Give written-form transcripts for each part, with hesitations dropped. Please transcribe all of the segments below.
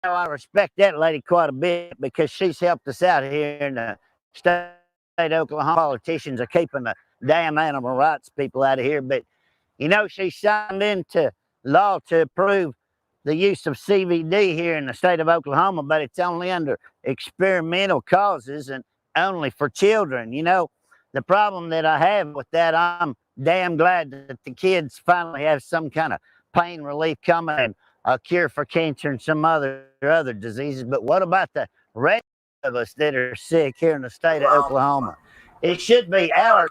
I respect that lady quite a bit because she's helped us out here in the state of Oklahoma. Politicians are keeping the damn animal rights people out of here. But, you know, she signed into law to approve the use of CBD here in the state of Oklahoma, but it's only under experimental causes and only for children. You know, the problem that I have with that, I'm damn glad that the kids finally have some kind of pain relief coming and a cure for cancer and some other diseases. But what about the rest of us that are sick here in the state of Oklahoma? It should be our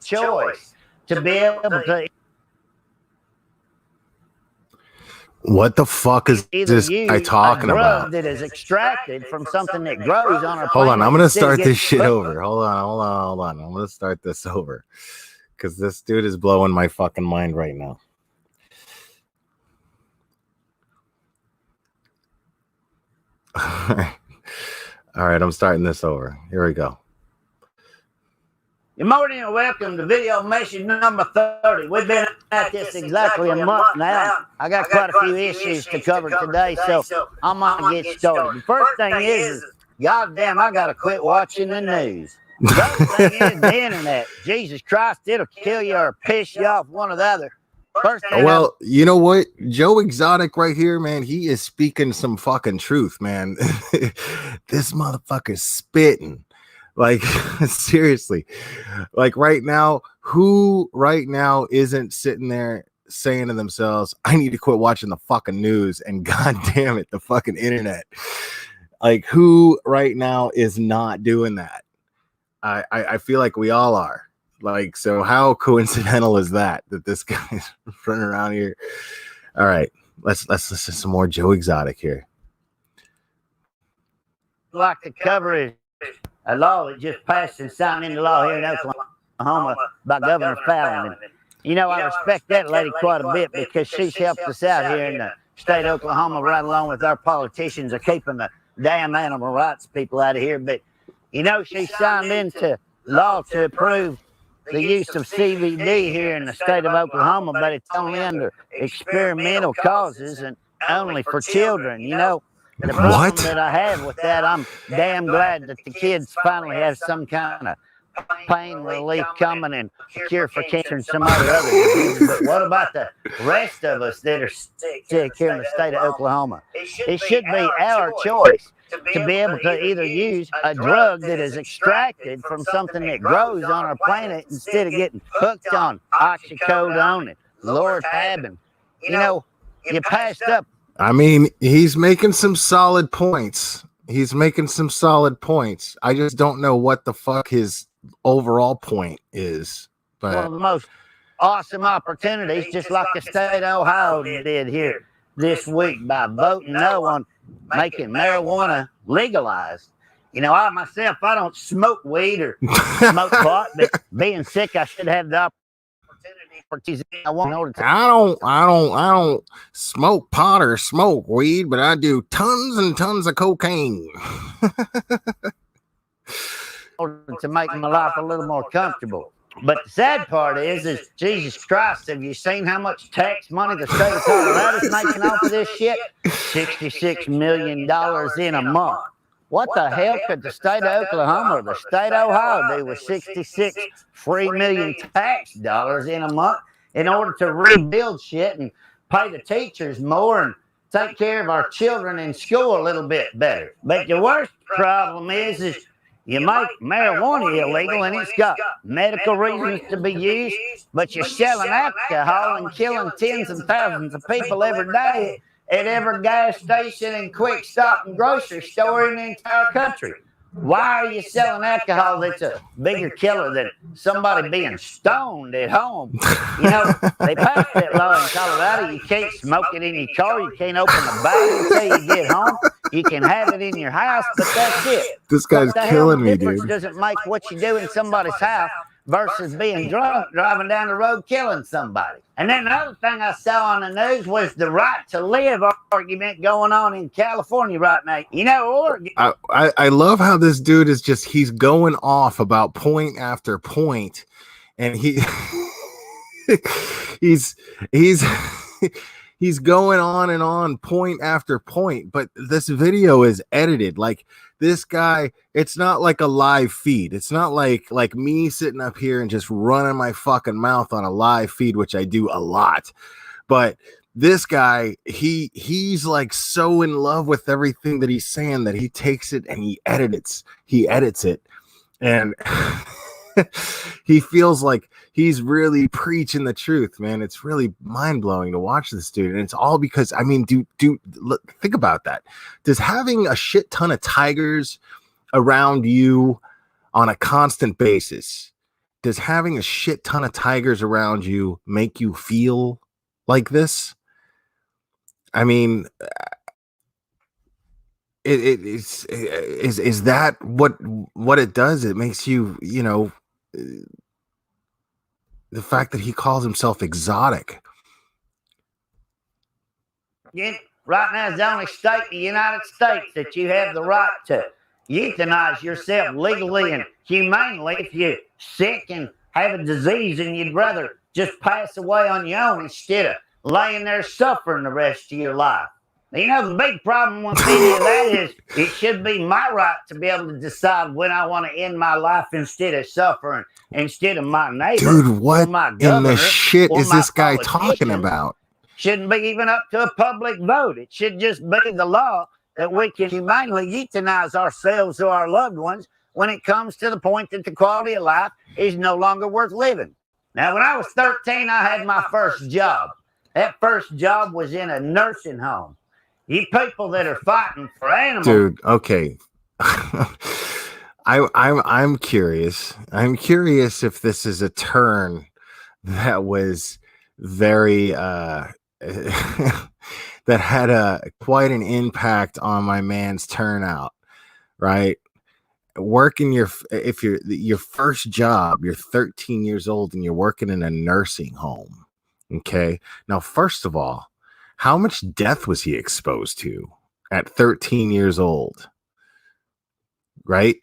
choice to be able to. What the fuck is this guy talking about? That is extracted from something that grows on our Hold on, I'm gonna start this shit over. Hold on. I'm gonna start this over because this dude is blowing my fucking mind right now. All right, I'm starting this over. Here we go. Good morning and welcome to video message number 30. We've been at this exactly a month now. I got quite a few issues to cover today, so I'm gonna get started. The first thing is goddamn, I gotta quit watching the news. The other thing is the internet. Jesus Christ, it'll kill you or piss you off, one or the other. Well, you know what? Joe Exotic right here, man, he is speaking some fucking truth, man. This motherfucker's spitting. Like, seriously. Like, right now, who right now isn't sitting there saying to themselves, I need to quit watching the fucking news and god damn it, the fucking internet. Like, who right now is not doing that? I feel like we all are. Like, so how coincidental is that this guy's running around here? All right, let's listen to some more Joe Exotic here. Like to cover is a law that just passed and signed into law here in Oklahoma by Governor Fallon. And, you know, I respect that lady quite a bit because she's helped us out here in the state of Oklahoma right along with our politicians are keeping the damn animal rights people out of here. But, you know, she signed into law to approve the use of CBD here in the state of Oklahoma, but it's only under experimental causes and only for children. You know, the problem that I have with that, I'm damn glad that the kids finally have some kind of pain relief coming and cure for cancer and some other diseases. But what about the rest of us that are sick here in the state of Oklahoma? It should be our choice to be able to either use a drug that is extracted from something that grows on our planet instead of getting hooked on oxycodone and loratadine. You know, you passed up. I mean, he's making some solid points. I just don't know what the fuck his overall point is. But one of the most awesome opportunities, just like the state of Ohio did here this week by voting no on making marijuana legalized. You know, I myself, I don't smoke weed or smoke pot, but being sick, I should have the opportunity. I don't smoke pot or smoke weed, but I do tons and tons of cocaine. To make my life a little more comfortable. But the sad part is Jesus Christ, have you seen how much tax money the state of Colorado is making off of this shit? $66 million in a month. What the hell could the state of Oklahoma or the state of Ohio do with 66 free million tax dollars in a month in order to rebuild shit and pay the teachers more and take care of our children in school a little bit better? But the worst problem is you make marijuana illegal and it's got medical reasons to be used, but you're selling alcohol and killing tens and thousands of people every day at every gas station and quick stop and grocery store in the entire country. Why are you selling alcohol that's a bigger killer than somebody being stoned at home? You know, they passed that law in Colorado. You can't smoke it in your car. You can't open the bag until you get home. You can have it in your house, but that's it. This guy's killing me, dude. Does it make what you do in somebody's house versus being drunk, driving down the road, killing somebody? And then the other thing I saw on the news was the right to live argument going on in California right now. You know, Oregon. I love how this dude is just, he's going off about point after point, and he's He's going on and on, point after point, but this video is edited. Like this guy, it's not like a live feed. It's not like me sitting up here and just running my fucking mouth on a live feed, which I do a lot. But this guy, he's like so in love with everything that he's saying that he takes it and he edits it, and he feels like he's really preaching the truth, man. It's really mind-blowing to watch this dude, and it's all because, I mean, look, think about that. Does having a shit ton of tigers around you on a constant basis, does having a shit ton of tigers around you make you feel like this? I mean, is that what it does? It makes you, you know, the fact that he calls himself exotic. Yeah, right now is the only state in the United States that you have the right to euthanize yourself legally and humanely if you're sick and have a disease and you'd rather just pass away on your own instead of laying there suffering the rest of your life. You know, the big problem with any of that is it should be my right to be able to decide when I want to end my life instead of suffering, instead of my neighbor. Dude, what my governor, in the shit is this guy talking politician. about? Shouldn't be even up to a public vote. It should just be the law that we can humanely euthanize ourselves or our loved ones when it comes to the point that the quality of life is no longer worth living. Now, when I was 13, I had my first job. That first job was in a nursing home. You people that are fighting for animals. Dude, okay. I'm curious. I'm curious if this is a turn that was very that had quite an impact on my man's turnout, right? Working your first job, you're 13 years old and you're working in a nursing home. Okay. Now, first of all, how much death was he exposed to at 13 years old? Right?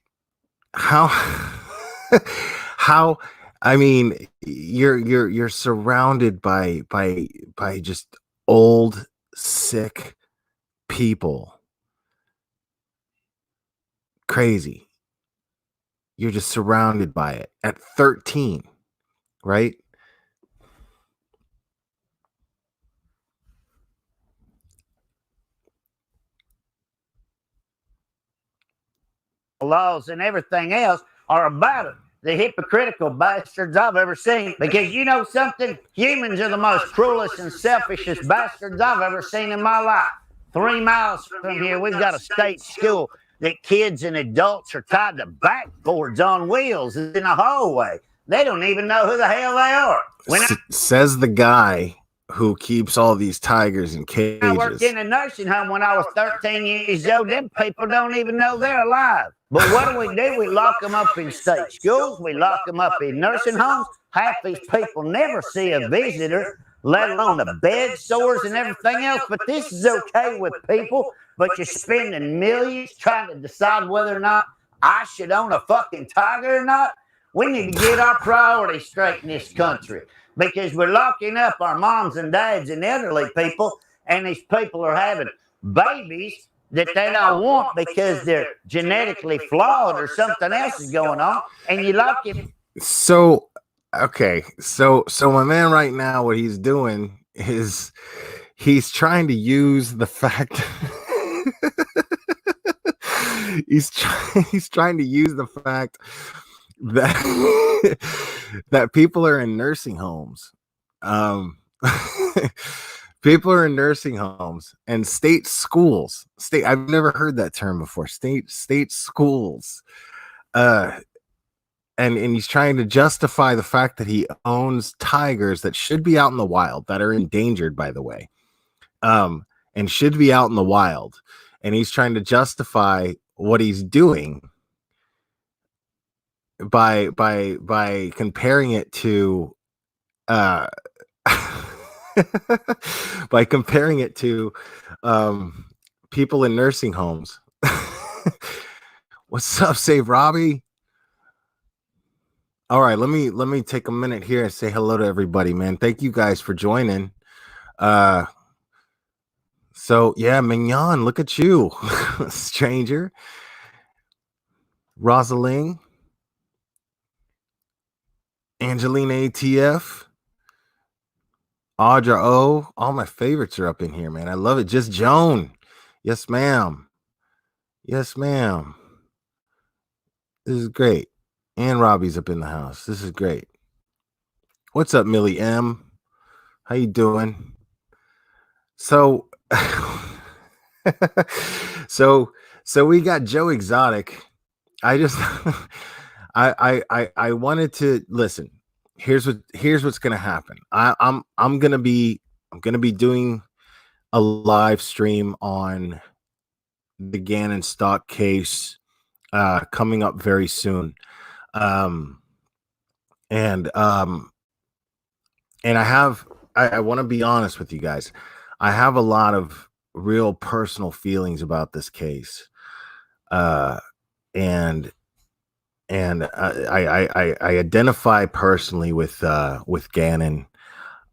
How I mean, you're surrounded by just old, sick people. Crazy. You're just surrounded by it at 13, right? Laws and everything else are about it. The hypocritical bastards I've ever seen. Because you know something? Humans are the most cruelest and selfishest bastards I've ever seen in my life. 3 miles from here, we've got a state school that kids and adults are tied to backboards on wheels in a hallway. They don't even know who the hell they are. Says the guy who keeps all these tigers in cages. I worked in a nursing home when I was 13 years old. Them people don't even know they're alive. But what do? We lock them up in state schools. We lock them up in nursing homes. Half these people never see a visitor, let alone the bed sores and everything else. But this is okay with people. But you're spending millions trying to decide whether or not I should own a fucking tiger or not. We need to get our priorities straight in this country. Because we're locking up our moms and dads and elderly people, and these people are having babies that they don't want because they're genetically flawed or something else is going on, and you lock him. So, okay, so my man right now, what he's doing is he's trying to use the fact he's trying to use the fact that that people are in nursing homes. People are in nursing homes and state schools. I've never heard that term before. State schools. And he's trying to justify the fact that he owns tigers that should be out in the wild, that are endangered, by the way. And should be out in the wild. And he's trying to justify what he's doing by comparing it to by comparing it to people in nursing homes. What's up, Save Robbie? All right, let me take a minute here and say hello to everybody, man. Thank you guys for joining. So yeah, Mignon, look at you, stranger. Rosaline, Angelina ATF, Audra O. All my favorites are up in here, man. I love it. Just Joan. Yes, ma'am. Yes, ma'am. This is great. And Robbie's up in the house. This is great. What's up, Millie M? How you doing? So so we got Joe Exotic. I just I wanted to listen. Here's what's gonna happen. I'm gonna be doing a live stream on the Gannon stock case coming up very soon. And I want to be honest with you guys. I have a lot of real personal feelings about this case. And I identify personally with Gannon.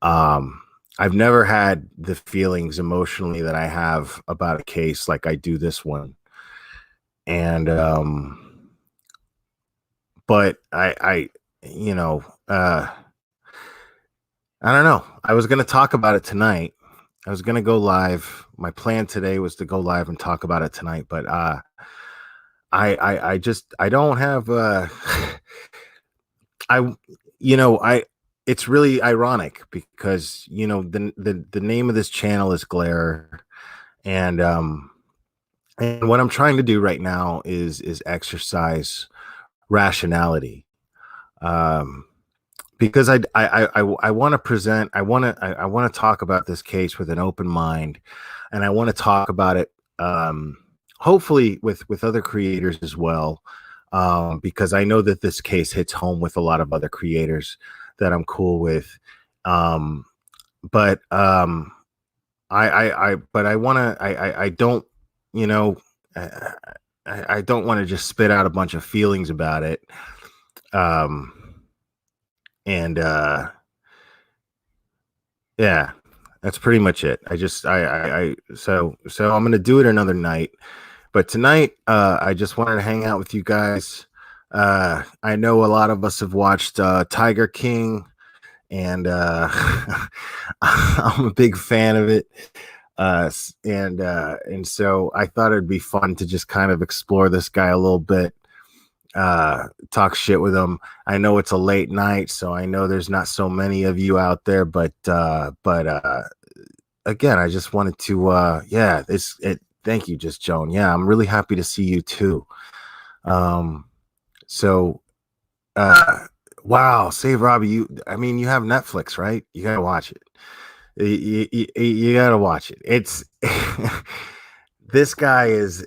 I've never had the feelings emotionally that I have about a case like I do this one. And but I don't know. I was going to talk about it tonight. I was going to go live. My plan today was to go live and talk about it tonight, but I don't have it's really ironic because the name of this channel is Glare, and what I'm trying to do right now is exercise rationality, because I want to present, I want to talk about this case with an open mind, and I want to talk about it hopefully with other creators as well, because I know that this case hits home with a lot of other creators that I'm cool with, but I don't, I don't want to just spit out a bunch of feelings about it, and yeah, that's pretty much it. So I'm gonna do it another night, but tonight I just wanted to hang out with you guys. I know a lot of us have watched Tiger King, and I'm a big fan of it. And so I thought it'd be fun to just kind of explore this guy a little bit, talk shit with him. I know it's a late night, so I know there's not so many of you out there, but again, I just wanted to thank you, Just Joan. Yeah, I'm really happy to see you too. So wow, Save Robbie, you have Netflix, right? You gotta watch it. You gotta watch it. It's this guy is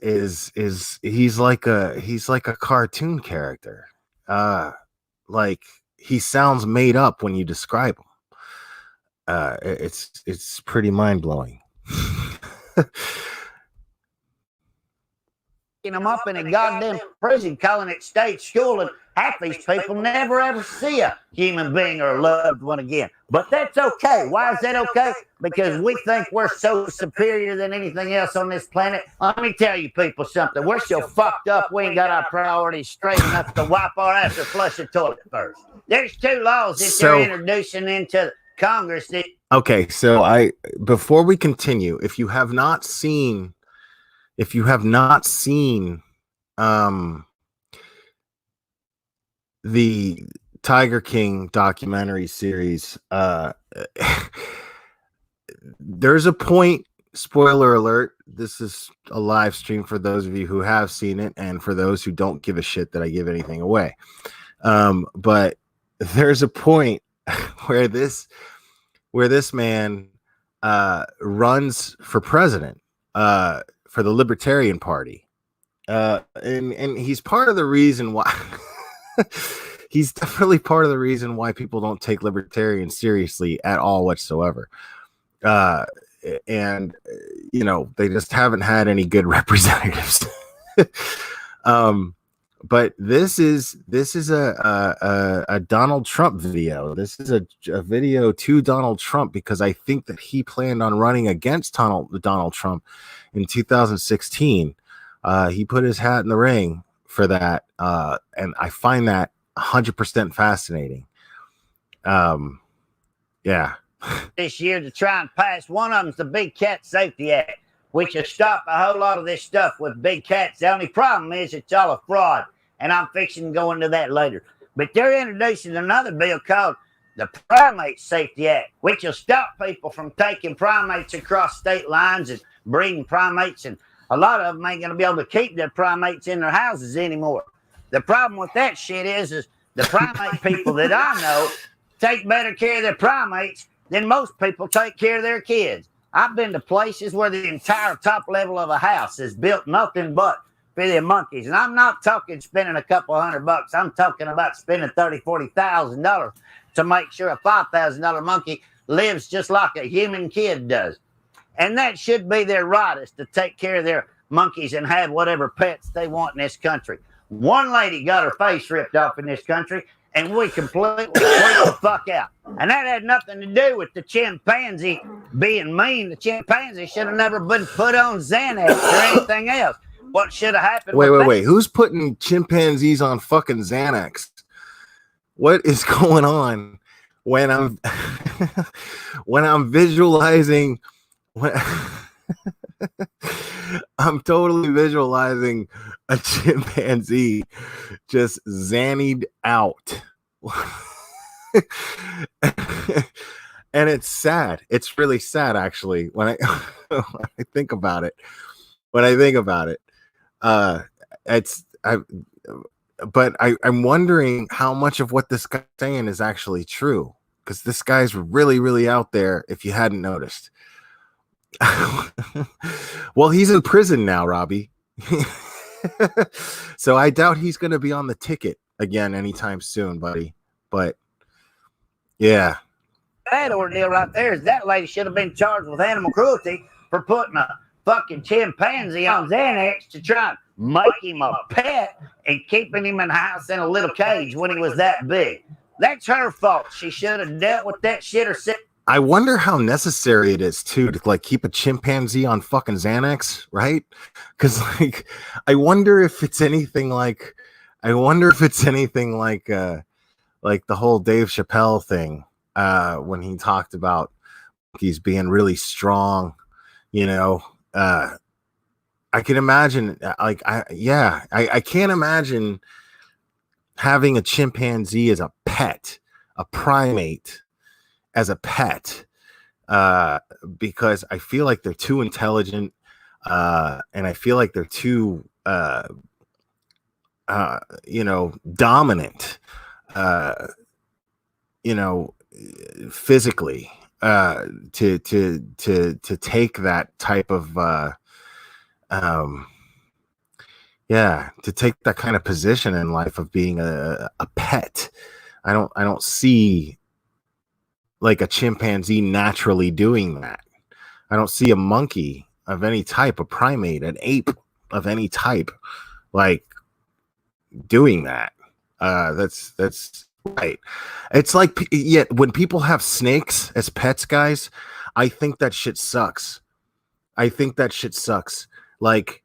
he's like a cartoon character. Like, he sounds made up when you describe him. It's pretty mind-blowing. Them up in a goddamn prison, calling it state school, and half these people never ever see a human being or a loved one again. But that's okay. Why is that okay? Because we think we're so superior than anything else on this planet. Let me tell you people something. We're so fucked up, we ain't got our priorities straight enough to wipe our ass or flush the toilet first. There's 2 laws that they're introducing into Congress that... Okay, so before we continue, if you have not seen the Tiger King documentary series, there's a point, spoiler alert, this is a live stream for those of you who have seen it, and for those who don't give a shit that I give anything away, but there's a point where this man runs for president, for the Libertarian Party, and he's part of the reason why he's definitely part of the reason why people don't take libertarians seriously at all whatsoever. And they just haven't had any good representatives. But this is a Donald Trump video. This is a video to Donald Trump because I think that he planned on running against Donald Trump in 2016. He put his hat in the ring for that, and I find that 100% fascinating. Yeah. This year to try and pass. One of them's the Big Cat Safety Act, which will stop a whole lot of this stuff with big cats. The only problem is it's all a fraud, and I'm fixing to go into that later. But they're introducing another bill called the Primate Safety Act, which will stop people from taking primates across state lines and breeding primates, and a lot of them ain't going to be able to keep their primates in their houses anymore. The problem with that shit is the primate people that I know take better care of their primates than most people take care of their kids. I've been to places where the entire top level of a house is built nothing but for the monkeys. And I'm not talking spending a couple $100. I'm talking about spending $30,000, $40,000 to make sure a $5,000 monkey lives just like a human kid does. And that should be their right, is to take care of their monkeys and have whatever pets they want in this country. One lady got her face ripped off in this country, and we completely freaked the fuck out. And that had nothing to do with the chimpanzee being mean. The chimpanzee should have never been put on Xanax or anything else. What should have happened? Wait. Who's putting chimpanzees on fucking Xanax? What is going on when I'm when I'm visualizing when I'm totally visualizing a chimpanzee just zannied out. And it's sad. It's really sad, actually, when I think about it. I'm wondering how much of what this guy's saying is actually true, because this guy's really, really out there, if you hadn't noticed. Well, he's in prison now, Robbie. So I doubt he's going to be on the ticket again anytime soon, buddy. But yeah, that ordeal right there is that lady should have been charged with animal cruelty for putting a fucking chimpanzee on Xanax to try and make him a pet and keeping him in the house in a little cage when he was that big. That's her fault. She should have dealt with that shit herself. I wonder how necessary it is too to like keep a chimpanzee on fucking Xanax, right? Because like, I wonder if it's anything like the whole Dave Chappelle thing when he talked about monkeys being really strong, you know. I can imagine, like, I can't imagine having a chimpanzee as a pet, a primate as a pet, because I feel like they're too intelligent, and I feel like they're too, dominant, physically, to take that type of, to take that kind of position in life of being a pet. I don't see like a chimpanzee naturally doing that. I don't see a monkey of any type, a primate, an ape of any type, like doing that. That's right. It's like, yeah, when people have snakes as pets, guys, I think that shit sucks. Like,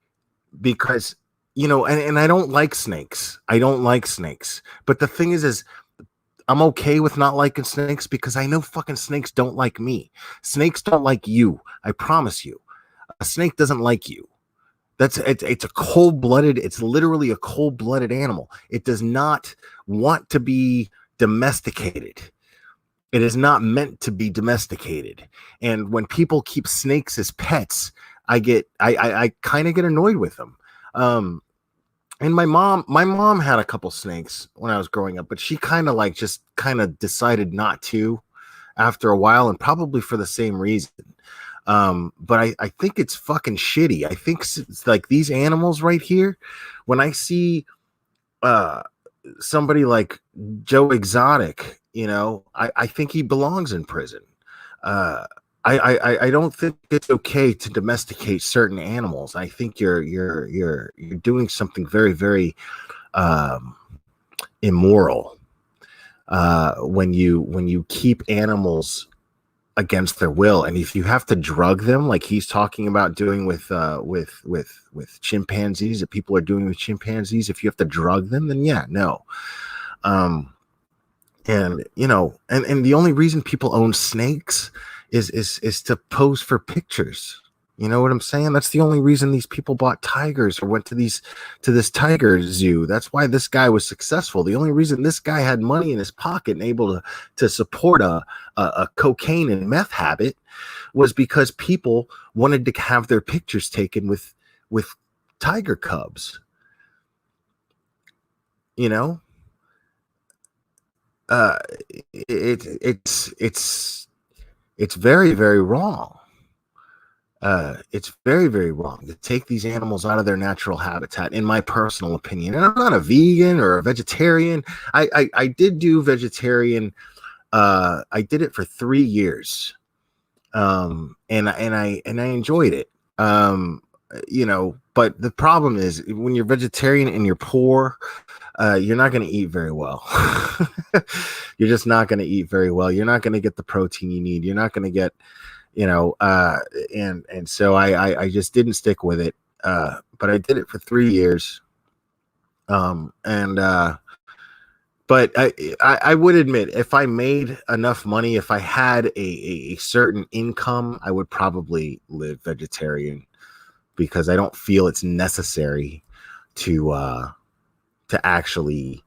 because, you know, and I don't like snakes. But the thing is I'm okay with not liking snakes because I know fucking snakes don't like me. Snakes don't like you. I promise you. A snake doesn't like you. It's a cold-blooded, it's literally a cold-blooded animal. It does not want to be domesticated. It is not meant to be domesticated. And when people keep snakes as pets, I kind of get annoyed with them. And my mom had a couple snakes when I was growing up, but she kind of decided not to after a while, and probably for the same reason. But I think it's fucking shitty. I think it's like these animals right here, when I see somebody like Joe Exotic, you know, I think he belongs in prison. I don't think it's okay to domesticate certain animals. I think you're doing something very, very immoral when you keep animals against their will, and if you have to drug them like he's talking about doing with chimpanzees, that people are doing with chimpanzees, if you have to drug them, then yeah, no. And you know, and the only reason people own snakes is to pose for pictures. You know what I'm saying? That's the only reason these people bought tigers or went to this tiger zoo. That's why this guy was successful. The only reason this guy had money in his pocket and able to support a cocaine and meth habit was because people wanted to have their pictures taken with tiger cubs. You know, it's very, very wrong. It's very, very wrong to take these animals out of their natural habitat, in my personal opinion. And I'm not a vegan or a vegetarian. I did do vegetarian. I did it for 3 years. And I enjoyed it. You know, but the problem is when you're vegetarian and you're poor, you're not going to eat very well. You're just not going to eat very well. You're not going to get the protein you need. You're not going to get, you know, and so I just didn't stick with it. But I did it for 3 years. But I would admit, if I made enough money, if I had a certain income, I would probably live vegetarian, because I don't feel it's necessary to actually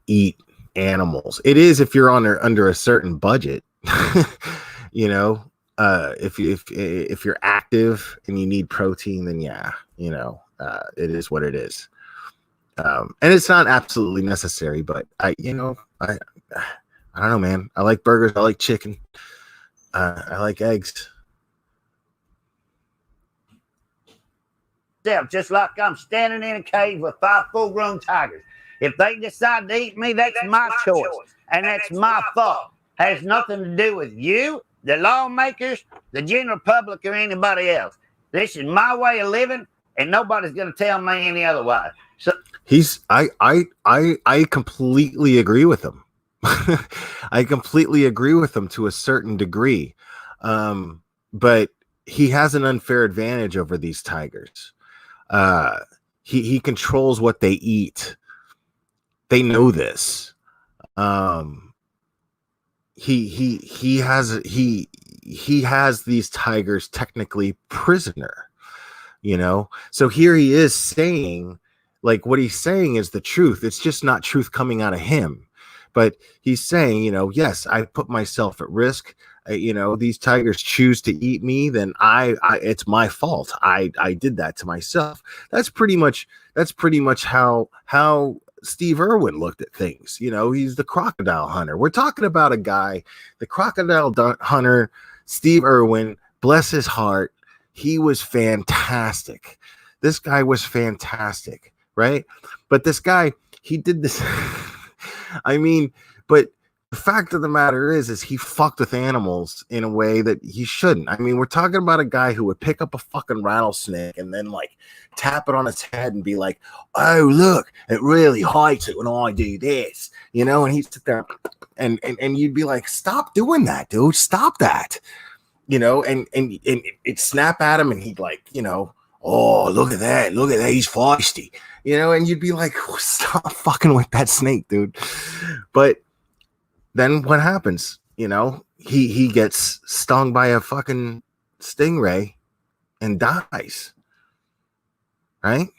eat animals. It is if you're under a certain budget, you know. If you're active and you need protein, then yeah, you know, it is what it is. And it's not absolutely necessary, but I don't know, man. I like burgers. I like chicken. I like eggs. Just like I'm standing in a cage with 5 full-grown tigers. If they decide to eat me, that's my choice, and that's my fault. Has nothing to do with you, the lawmakers, the general public, or anybody else. This is my way of living, and nobody's going to tell me any otherwise. So I completely agree with him. I completely agree with him to a certain degree, but he has an unfair advantage over these tigers. He controls what they eat. They know this. He has these tigers technically prisoner, you know. So here he is saying, like, what he's saying is the truth. It's just not truth coming out of him, but he's saying, you know, yes, I put myself at risk. You know, these tigers choose to eat me, then it's my fault. I did that to myself. That's pretty much how Steve Irwin looked at things. You know, he's the crocodile hunter. We're talking about a guy, the crocodile hunter, Steve Irwin, bless his heart. He was fantastic. This guy was fantastic, right? But this guy, he did this. I mean, but the fact of the matter is he fucked with animals in a way that he shouldn't. I mean, we're talking about a guy who would pick up a fucking rattlesnake and then like tap it on its head and be like, "Oh, look, it really hides it when I do this," you know. And he'd sit there and you'd be like, "Stop doing that, dude! Stop that!" You know. And it'd snap at him, and he'd like, you know, "Oh, look at that! Look at that! He's feisty," you know. And you'd be like, "Stop fucking with that snake, dude!" But then what happens? You know, he gets stung by a fucking stingray and dies, right?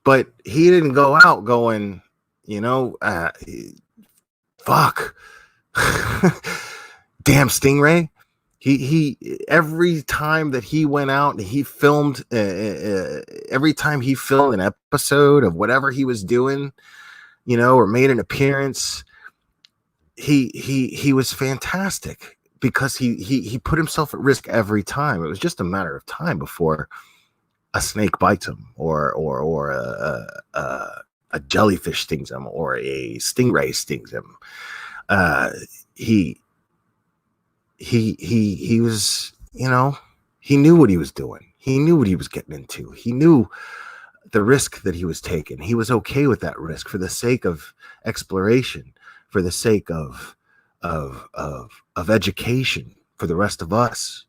But he didn't go out going, you know, fuck, damn stingray. He every time that he went out and he filmed, every time he filmed an episode of whatever he was doing, you know, or made an appearance, he was fantastic, because he put himself at risk every time. It was just a matter of time before a snake bites him, or a jellyfish stings him, or a stingray stings him. He was, you know, he knew what he was doing. He knew what he was getting into. He knew the risk that he was taking. He was okay with that risk for the sake of exploration, for the sake of education for the rest of us.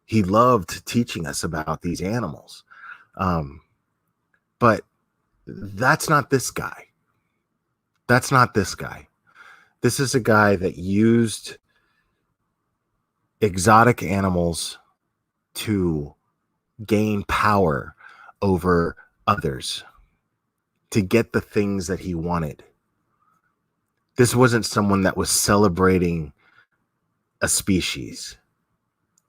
He loved teaching us about these animals. But that's not this guy. That's not this guy. This is a guy that used exotic animals to gain power over others, to get the things that he wanted. This wasn't someone that was celebrating a species.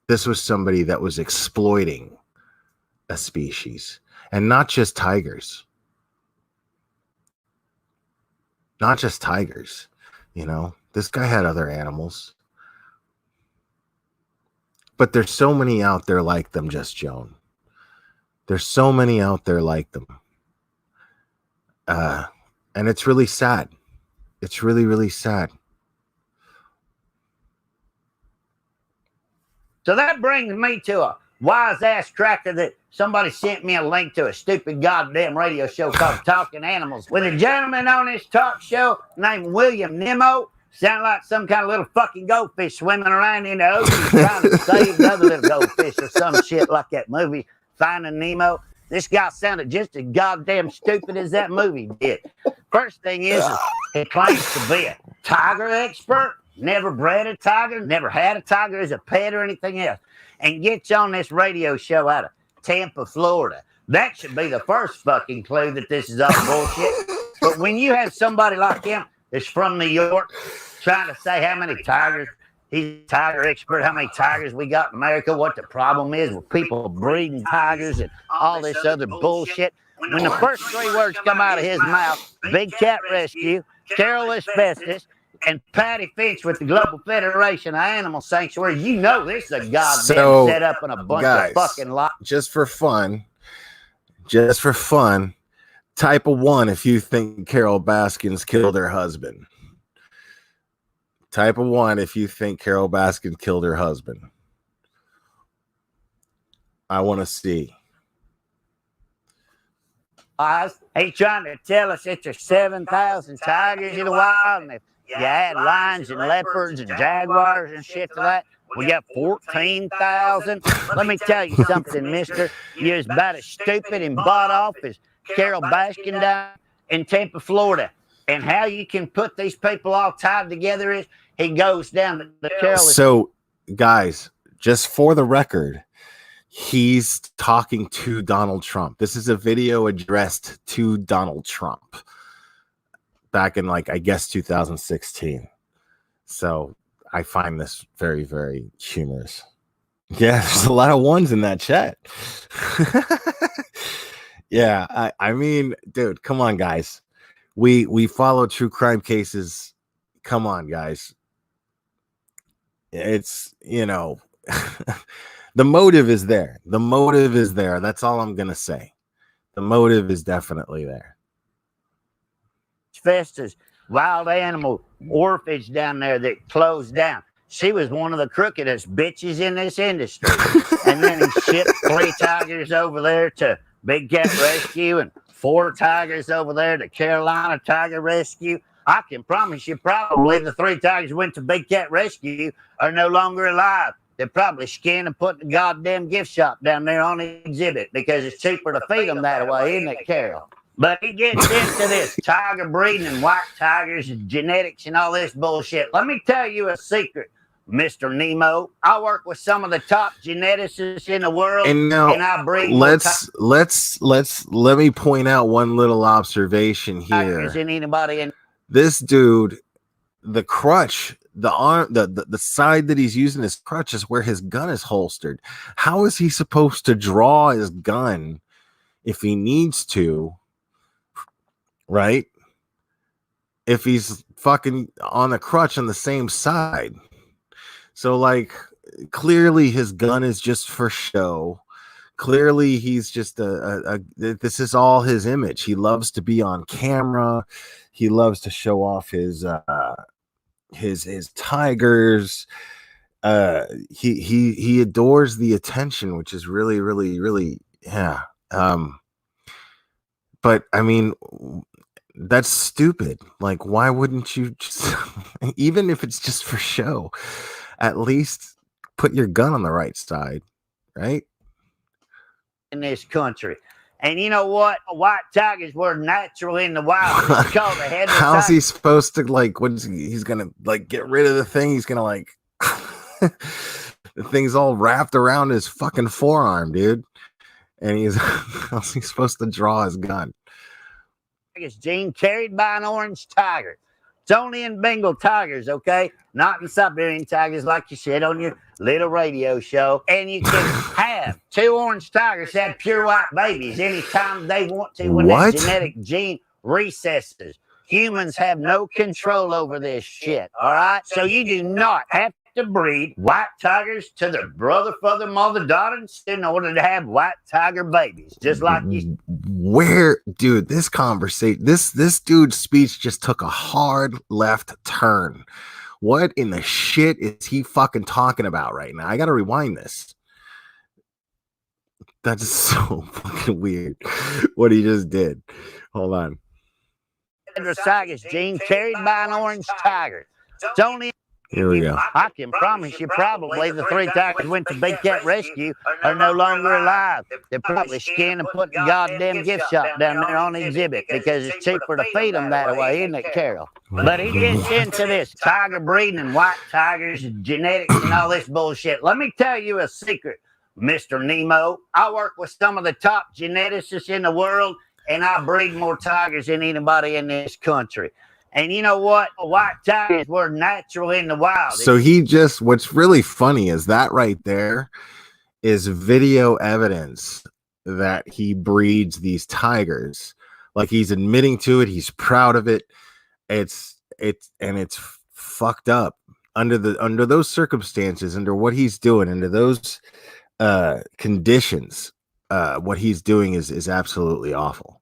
This was somebody that was exploiting a species, and not just tigers. Not just tigers, you know. This guy had other animals. But there's so many out there like them, Just Joan. There's so many out there like them. And it's really sad. It's really, really sad. So that brings me to a wise ass cracker that somebody sent me a link to a stupid goddamn radio show called Talking Animals with a gentleman on this talk show named William Nemo. Sound like some kind of little fucking goldfish swimming around in the ocean trying to save another little goldfish or some shit like that movie Finding Nemo. This guy sounded just as goddamn stupid as that movie did. First thing is he claims to be a tiger expert, never bred a tiger, never had a tiger as a pet or anything else, and gets on this radio show out of Tampa, Florida. That should be the first fucking clue that this is all bullshit. But when you have somebody like him that's from New York trying to say how many tigers, he's a tiger expert, how many tigers we got in America, what the problem is with people breeding tigers and all this other bullshit. When the first three words come out of his mouth, Big Cat Rescue, Carol Asbestos, and Patty Finch with the Global Federation of Animal Sanctuaries, you know this is a goddamn setup and a bunch of fucking lies. Just for fun, type of 1 if you think Carol Baskins killed her husband. Type of 1 if you think Carol Baskin killed her husband. I want to see. He's trying to tell us that there's 7,000 tigers in the wild, and if you add lions and leopards and jaguars and shit to that, we got 14,000. Let me tell you something, mister. You're about as stupid and bought off as Carol Baskin down in Tampa, Florida. And how you can put these people all tied together is he goes down to the Carol. So, guys, just for the record, he's talking to Donald Trump. This is a video addressed to Donald Trump back in, like, I guess 2016. So I find this very, very humorous. Yeah, there's a lot of ones in that chat. Yeah, I mean, dude, come on, guys. We follow true crime cases. Come on, guys. It's, you know, the motive is there. The motive is there. That's all I'm going to say. The motive is definitely there. Festus wild animal orphanage down there that closed down. She was one of the crookedest bitches in this industry. And then he shipped 3 tigers over there to Big Cat Rescue and 4 tigers over there to Carolina Tiger Rescue. I can promise you probably the 3 tigers went to Big Cat Rescue are no longer alive. They're probably skinned and put in the goddamn gift shop down there on the exhibit because it's cheaper to feed them that way, isn't it, Carol? But he gets into this tiger breeding and white tigers and genetics and all this bullshit. Let me tell you a secret, Mr. Nemo. I work with some of the top geneticists in the world, and now I breed. Let me point out one little observation here. Isn't anybody in this dude? The crutch, the arm, the side that he's using his crutch is where his gun is holstered. How is he supposed to draw his gun if he needs to? Right? If he's fucking on the crutch on the same side. So, like, clearly his gun is just for show. Clearly he's just this is all his image. He loves to be on camera. He loves to show off his tigers. He adores the attention, which is really, really, really, yeah. but I mean, that's stupid. Like, why wouldn't you just, even if it's just for show, at least put your gun on the right side, right? In this country. And you know what? White tigers were natural in the wild. It's called a headless How's tiger. he supposed to, like, he's gonna like get rid of the thing? He's gonna like the thing's all wrapped around his fucking forearm, dude. And how's he supposed to draw his gun? It's gene carried by an orange tiger. It's only in Bengal tigers, okay? Not in Siberian tigers, like you said on your little radio show. And you can have 2 orange tigers have pure white babies anytime they want to when that genetic gene recesses. Humans have no control over this shit, all right? So you do not have to breed white tigers to their brother, father, mother, daughter in order to have white tiger babies, just like you. Where, dude, this conversation, this dude's speech just took a hard left turn. What in the shit is he fucking talking about right now? I gotta rewind this. That's so fucking weird what he just did. Hold on. Heterozygous gene carried by an orange tiger. It's only. Here we go. I can promise you probably the 3 tigers went to Big Cat Rescue are no longer alive. They're probably skinned and put in the goddamn gift shop down there on exhibit because it's cheaper to feed them that way, isn't it, Carol? But he gets into this tiger breeding and white tigers and genetics and all this bullshit. Let me tell you a secret, Mr. Nemo. I work with some of the top geneticists in the world, and I breed more tigers than anybody in this country. And you know what? White tigers were natural in the wild. So what's really funny is that right there is video evidence that he breeds these tigers. Like, he's admitting to it. He's proud of it. It's fucked up under those circumstances, under what he's doing, under those conditions. What he's doing is absolutely awful.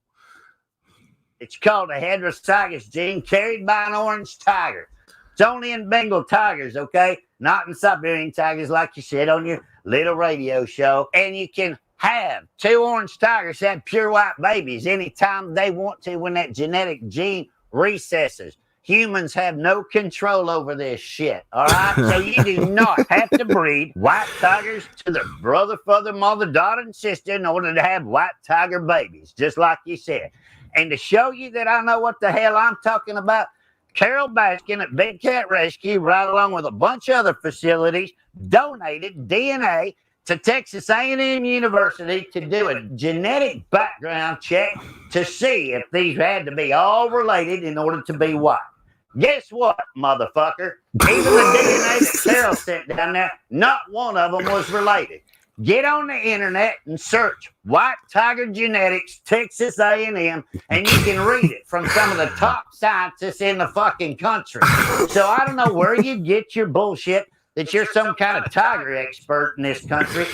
It's called a heterozygous gene carried by an orange tiger. It's only in Bengal tigers, okay? Not in Siberian tigers, like you said on your little radio show. And you can have 2 orange tigers have pure white babies anytime they want to when that genetic gene recesses. Humans have no control over this shit, all right? So you do not have to breed white tigers to their brother, father, mother, daughter, and sister in order to have white tiger babies, just like you said. And to show you that I know what the hell I'm talking about, Carol Baskin at Big Cat Rescue, right along with a bunch of other facilities, donated DNA to Texas A&M University to do a genetic background check to see if these had to be all related in order to be white. Guess what, motherfucker? Even the DNA that Carol sent down there, not one of them was related. Get on the internet and search White Tiger Genetics, Texas A&M, and you can read it from some of the top scientists in the fucking country. So I don't know where you get your bullshit that you're some kind of tiger expert in this country,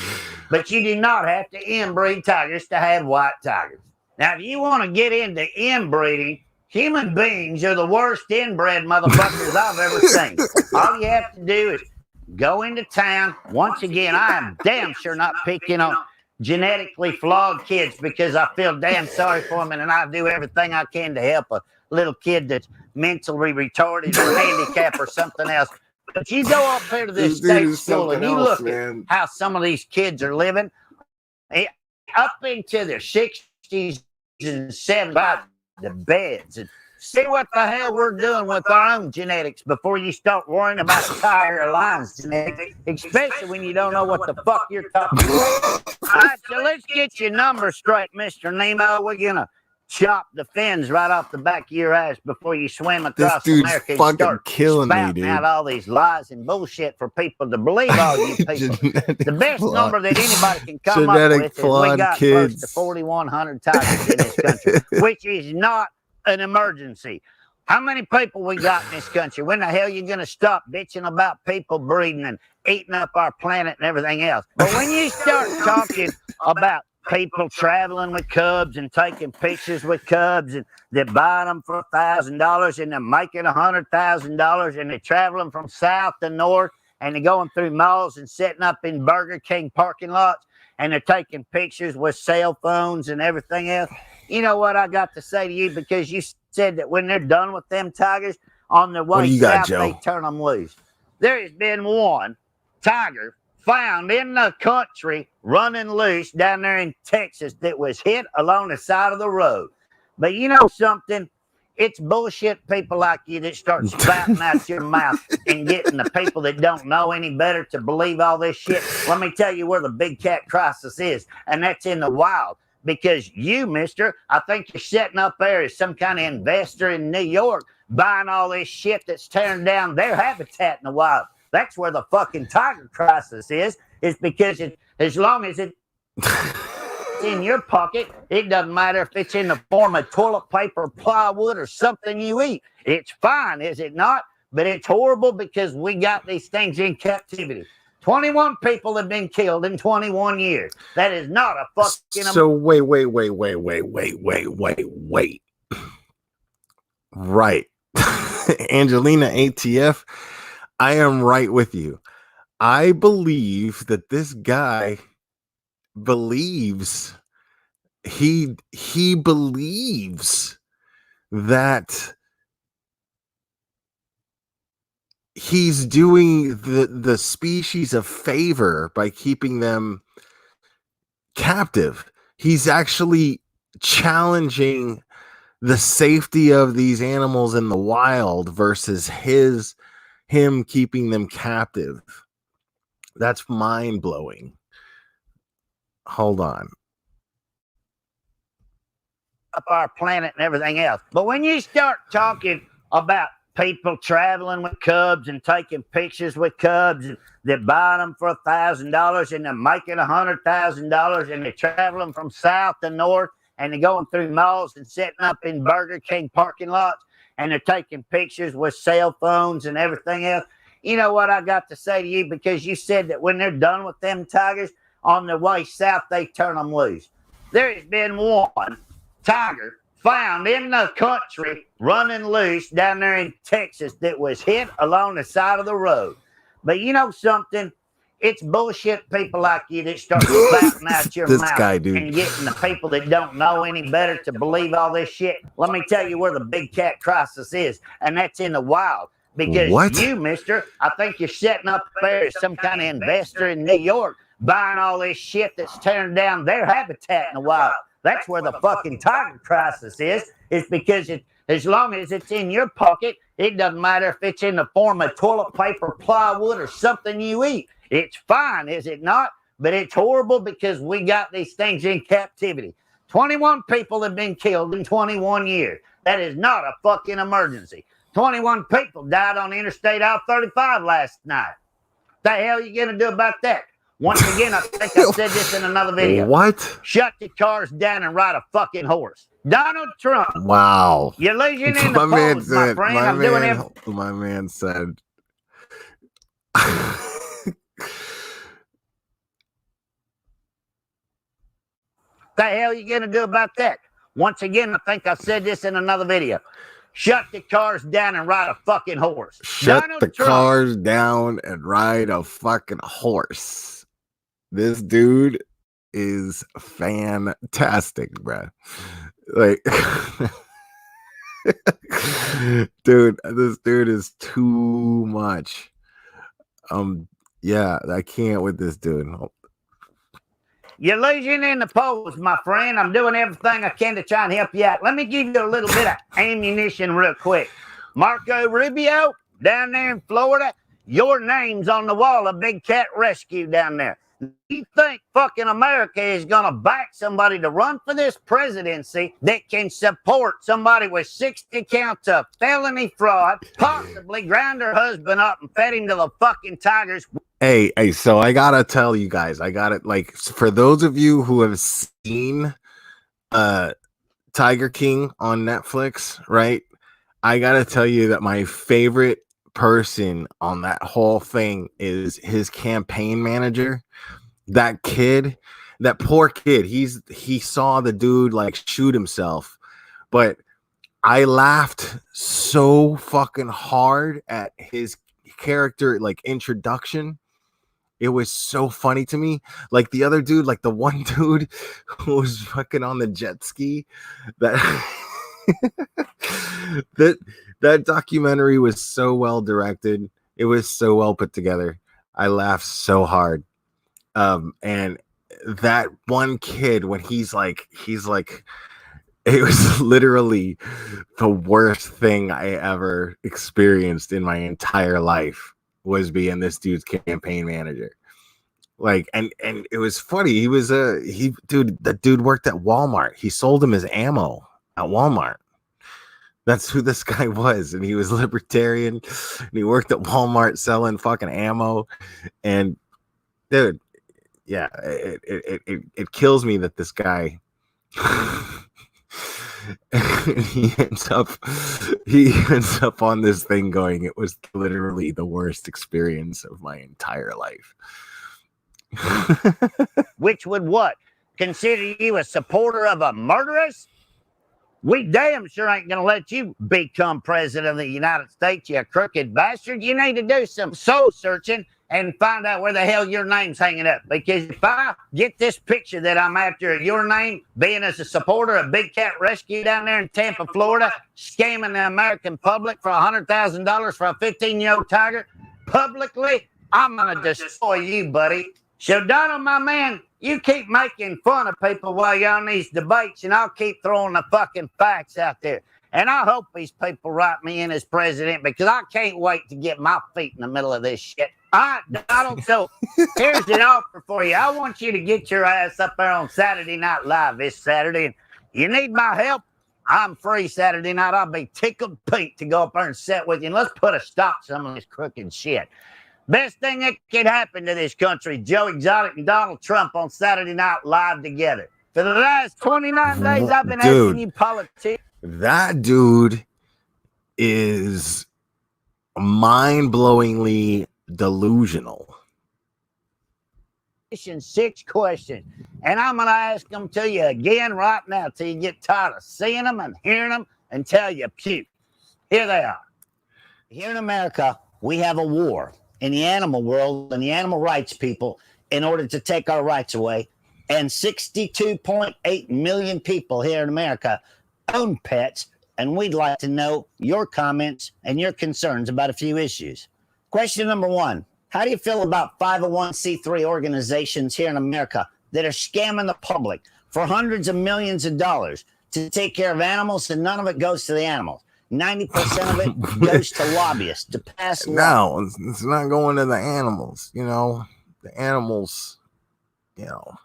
but you do not have to inbreed tigers to have white tigers. Now, if you want to get into inbreeding, human beings are the worst inbred motherfuckers I've ever seen. All you have to do is go into town. Once again, I am damn sure not picking on genetically flawed kids because I feel damn sorry for them, and I do everything I can to help a little kid that's mentally retarded or handicapped or something else. But you go up here to this state school and you look at how some of these kids are living up into their 60s and 70s, the beds, and see what the hell we're doing with our own genetics before you start worrying about a tiger or lion's genetics, especially when you don't know what the fuck you're talking about. All right, so let's get your numbers straight, Mr. Nemo. We're going to chop the fins right off the back of your ass before you swim across America and start spouting out all these lies and bullshit for people to believe all you people. The best number that anybody can come up with is we got close to 4,100 tigers in this country, which is not an emergency. How many people we got in this country? When the hell are you going to stop bitching about people breeding and eating up our planet and everything else? But when you start talking about people traveling with cubs and taking pictures with cubs and they're buying them for $1,000 and they're making $100,000 and they're traveling from south to north and they're going through malls and setting up in Burger King parking lots and they're taking pictures with cell phones and everything else. You know what I got to say to you, because you said that when they're done with them tigers on their What way do you got, south, they Joe? turn them loose. There has been one tiger found in the country running loose down there in Texas that was hit along the side of the road. But you know something? It's bullshit people like you that start spouting out your mouth and getting the people that don't know any better to believe all this shit. Let me tell you where the big cat crisis is, and that's in the wild. Because you, mister, I think you're setting up there as some kind of investor in New York, buying all this shit that's tearing down their habitat in the wild. That's where the fucking tiger crisis is because as long as it's in your pocket, it doesn't matter if it's in the form of toilet paper, plywood, or something you eat. It's fine, is it not? But it's horrible because we got these things in captivity. 21 people have been killed in 21 years. That is not a fucking... So wait. Right. Angelina ATF, I am right with you. I believe that this guy believes he believes that he's doing the species a favor by keeping them captive. He's actually challenging the safety of these animals in the wild versus him keeping them captive. That's mind-blowing. Hold on. Up our planet and everything else. But when you start talking about people traveling with cubs and taking pictures with cubs that buy them for $1,000 and they're making $100,000 and they're traveling from south to north and they're going through malls and setting up in Burger King parking lots and they're taking pictures with cell phones and everything else. You know what I got to say to you, because you said that when they're done with them tigers on their way south, they turn them loose. There has been one tiger found in the country running loose down there in Texas that was hit along the side of the road. But you know something? It's bullshit people like you that start spouting out your mouth guy, dude, and getting the people that don't know any better to believe all this shit. Let me tell you where the big cat crisis is, and that's in the wild. Because you, mister, I think you're setting up there as some kind of investor in New York, buying all this shit that's tearing down their habitat in the wild. That's where the fucking tiger crisis is because as long as it's in your pocket, it doesn't matter if it's in the form of toilet paper, plywood, or something you eat. It's fine, is it not? But it's horrible because we got these things in captivity. 21 people have been killed in 21 years. That is not a fucking emergency. 21 people died on Interstate I-35 last night. The hell are you going to do about that? Once again, I think I said this in another video. What? Shut the cars down and ride a fucking horse. Donald Trump. Wow. You're losing in the polls, my friend. I'm doing it. My man said. The hell are you going to do about that? Once again, I think I said this in another video. Shut the cars down and ride a fucking horse. Shut the cars down and ride a fucking horse. This dude is fantastic, bro. Like, dude, this dude is too much. Yeah, I can't with this dude. You're losing in the polls, my friend. I'm doing everything I can to try and help you out. Let me give you a little bit of ammunition real quick. Marco Rubio, down there in Florida, your name's on the wall of Big Cat Rescue down there. You think fucking America is going to back somebody to run for this presidency that can support somebody with 60 counts of felony fraud, possibly grind her husband up and fed him to the fucking tigers? Hey, so I gotta tell you guys, like, for those of you who have seen Tiger King on Netflix, right? I gotta tell you that my favorite person on that whole thing is his campaign manager. That kid, that poor kid, he saw the dude like shoot himself, but I laughed so fucking hard at his character like introduction It was so funny to me. Like the other dude, like the one dude who was fucking on the jet ski, that that documentary was so well directed. It was so well put together. I laughed so hard. And that one kid, when he's like, it was literally the worst thing I ever experienced in my entire life, was being this dude's campaign manager. Like, and it was funny. He was the dude worked at Walmart. He sold him his ammo at Walmart. That's who this guy was. And he was libertarian, and he worked at Walmart selling fucking ammo. And dude, yeah, it kills me that this guy he ends up on this thing going, it was literally the worst experience of my entire life. Which would what? Consider you a supporter of a murderess? We damn sure ain't gonna let you become president of the United States, you crooked bastard. You need to do some soul searching and find out where the hell your name's hanging up. Because if I get this picture that I'm after your name being as a supporter of Big Cat Rescue down there in Tampa, Florida, scamming the American public for $100,000 for a 15-year-old tiger, publicly, I'm gonna destroy you, buddy. So Donald, my man, you keep making fun of people while you're on these debates, and I'll keep throwing the fucking facts out there. And I hope these people write me in as president, because I can't wait to get my feet in the middle of this shit. All right, Donald, so here's an offer for you. I want you to get your ass up there on Saturday Night Live this Saturday. And you need my help? I'm free Saturday night. I'll be tickled pink to go up there and sit with you. And let's put a stop to some of this crooked shit. Best thing that could happen to this country, Joe Exotic and Donald Trump on Saturday Night Live together. For the last 29 days, I've been asking you politics. That dude is mind-blowingly delusional. 6 questions, and I'm going to ask them to you again right now till you get tired of seeing them and hearing them until you puke. Here they are. Here in America, we have a war in the animal world and the animal rights people in order to take our rights away. And 62.8 million people here in America own pets, and we'd like to know your comments and your concerns about a few issues. Question number 1. How do you feel about 501c3 organizations here in America that are scamming the public for hundreds of millions of dollars to take care of animals, and none of it goes to the animals? 90% of it goes to lobbyists to pass laws. No, it's not going to the animals. You know, the animals, you know.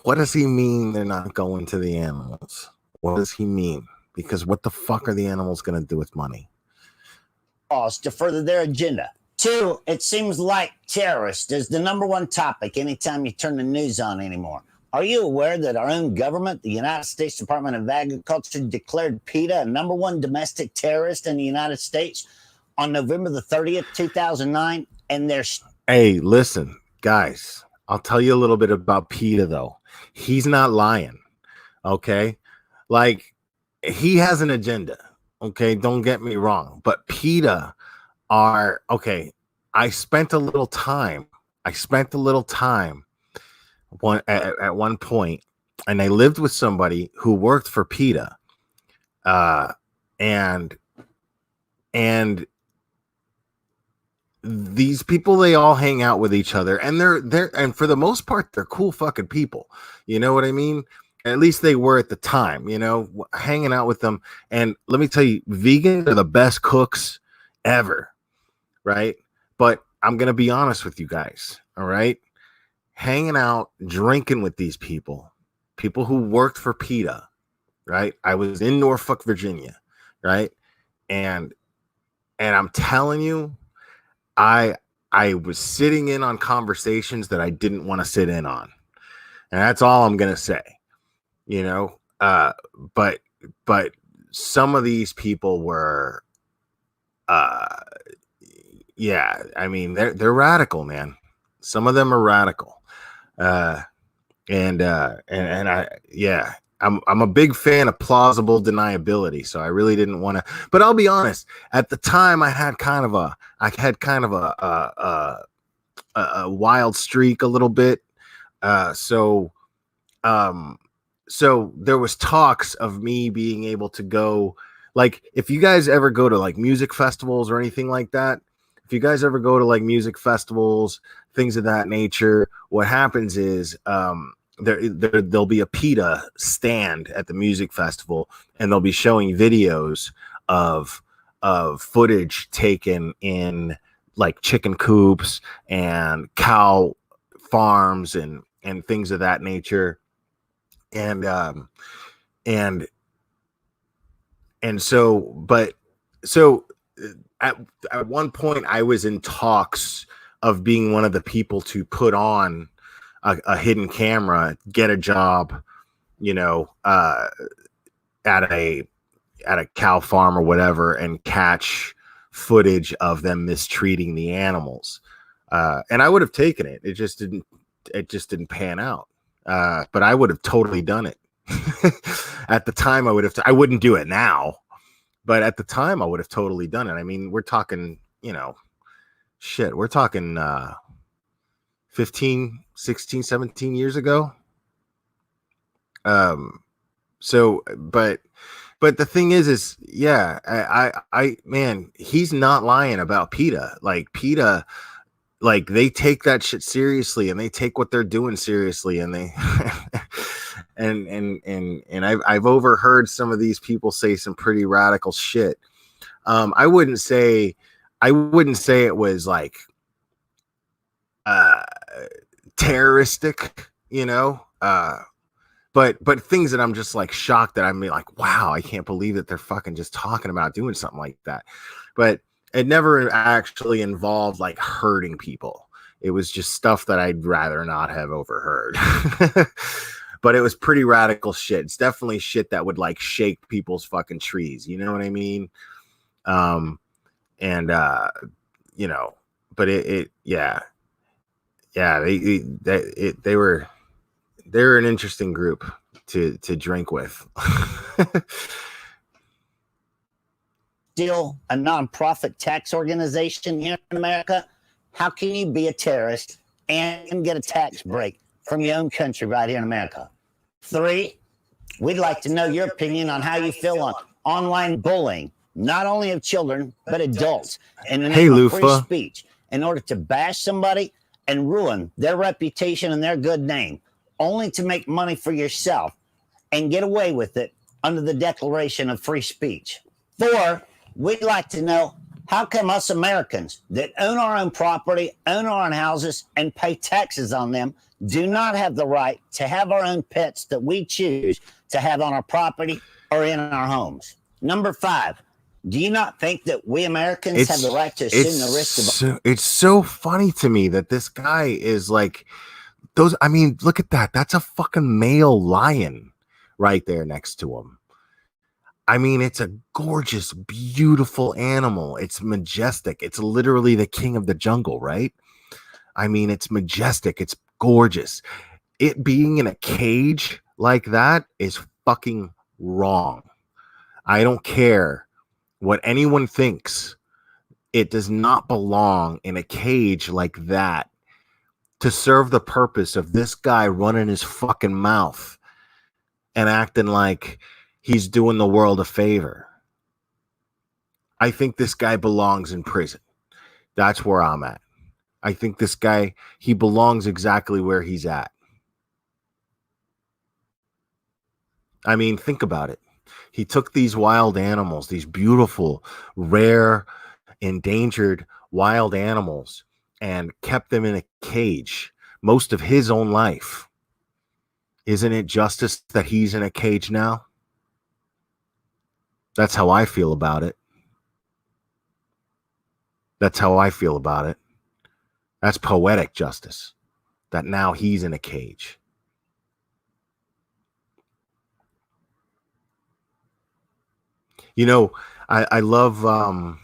What does he mean they're not going to the animals? What does he mean? Because what the fuck are the animals going to do with money? To further their agenda. 2, it seems like terrorists is the number one topic anytime you turn the news on anymore. Are you aware that our own government, the United States Department of Agriculture, declared PETA a number one domestic terrorist in the United States on November the 30th, 2009? And there's... Hey, listen, guys, I'll tell you a little bit about PETA, though. He's not lying, okay? Like, he has an agenda, okay? Don't get me wrong. But PETA are, okay, I spent a little time at one point, and I lived with somebody who worked for PETA, and these people, they all hang out with each other, and they're and for the most part, they're cool fucking people. You know what I mean? At least they were at the time, you know, hanging out with them. And let me tell you, vegans are the best cooks ever, right? But I'm gonna be honest with you guys, all right? Hanging out, drinking with these people who worked for PETA, right? I was in Norfolk, Virginia, right? And I'm telling you, I was sitting in on conversations that I didn't want to sit in on. And that's all I'm going to say, you know? But some of these people were, yeah, I mean, they're radical, man. Some of them are radical. And I, yeah, I'm a big fan of plausible deniability, so I really didn't want to. But I'll be honest. At the time, I had kind of a wild streak a little bit. So there was talks of me being able to go. Like, if you guys ever go to like music festivals or anything like that, if you guys ever go to like music festivals, things of that nature, what happens is there'll be a PETA stand at the music festival, and they'll be showing videos of footage taken in like chicken coops and cow farms and things of that nature. And so at one point I was in talks of being one of the people to put on a hidden camera, get a job, you know, at a cow farm or whatever, and catch footage of them mistreating the animals. And I would have taken it. It just didn't pan out. But I would have totally done it. At the time, I wouldn't do it now, but at the time I would have totally done it. I mean, we're talking, you know, shit, we're talking 15, 16, 17 years ago. So, but the thing is yeah, I man, he's not lying about PETA. Like PETA, like they take that shit seriously, and they take what they're doing seriously, and they and I've overheard some of these people say some pretty radical shit. I wouldn't say it was like terroristic, you know, but things that I'm just like shocked that I'm like, wow, I can't believe that they're fucking just talking about doing something like that. But it never actually involved like hurting people. It was just stuff that I'd rather not have overheard. But it was pretty radical shit. It's definitely shit that would like shake people's fucking trees. You know what I mean? You know, but yeah, they're an interesting group to drink with. Still a nonprofit tax organization here in America. How can you be a terrorist and get a tax break from your own country right here in America? 3, we'd like to know your opinion on how you feel on online bullying, not only of children, but adults, in the name of free speech, in order to bash somebody and ruin their reputation and their good name, only to make money for yourself and get away with it under the Declaration of Free Speech. 4, we'd like to know, how come us Americans that own our own property, own our own houses, and pay taxes on them do not have the right to have our own pets that we choose to have on our property or in our homes? Number 5, do you not think that we Americans have the right to assume the risk of... It's so funny to me that this guy is like those. I mean, look at that. That's a fucking male lion right there next to him. I mean, it's a gorgeous, beautiful animal. It's majestic. It's literally the king of the jungle, right? I mean, it's majestic. It's gorgeous. It being in a cage like that is fucking wrong. I don't care what anyone thinks. It does not belong in a cage like that to serve the purpose of this guy running his fucking mouth and acting like he's doing the world a favor. I think this guy belongs in prison. That's where I'm at. I think this guy, he belongs exactly where he's at. I mean, think about it. He took these wild animals, these beautiful, rare, endangered wild animals, and kept them in a cage most of his own life. Isn't it justice that he's in a cage now? That's how I feel about it. That's how I feel about it. That's poetic justice, that now he's in a cage. You know, I love the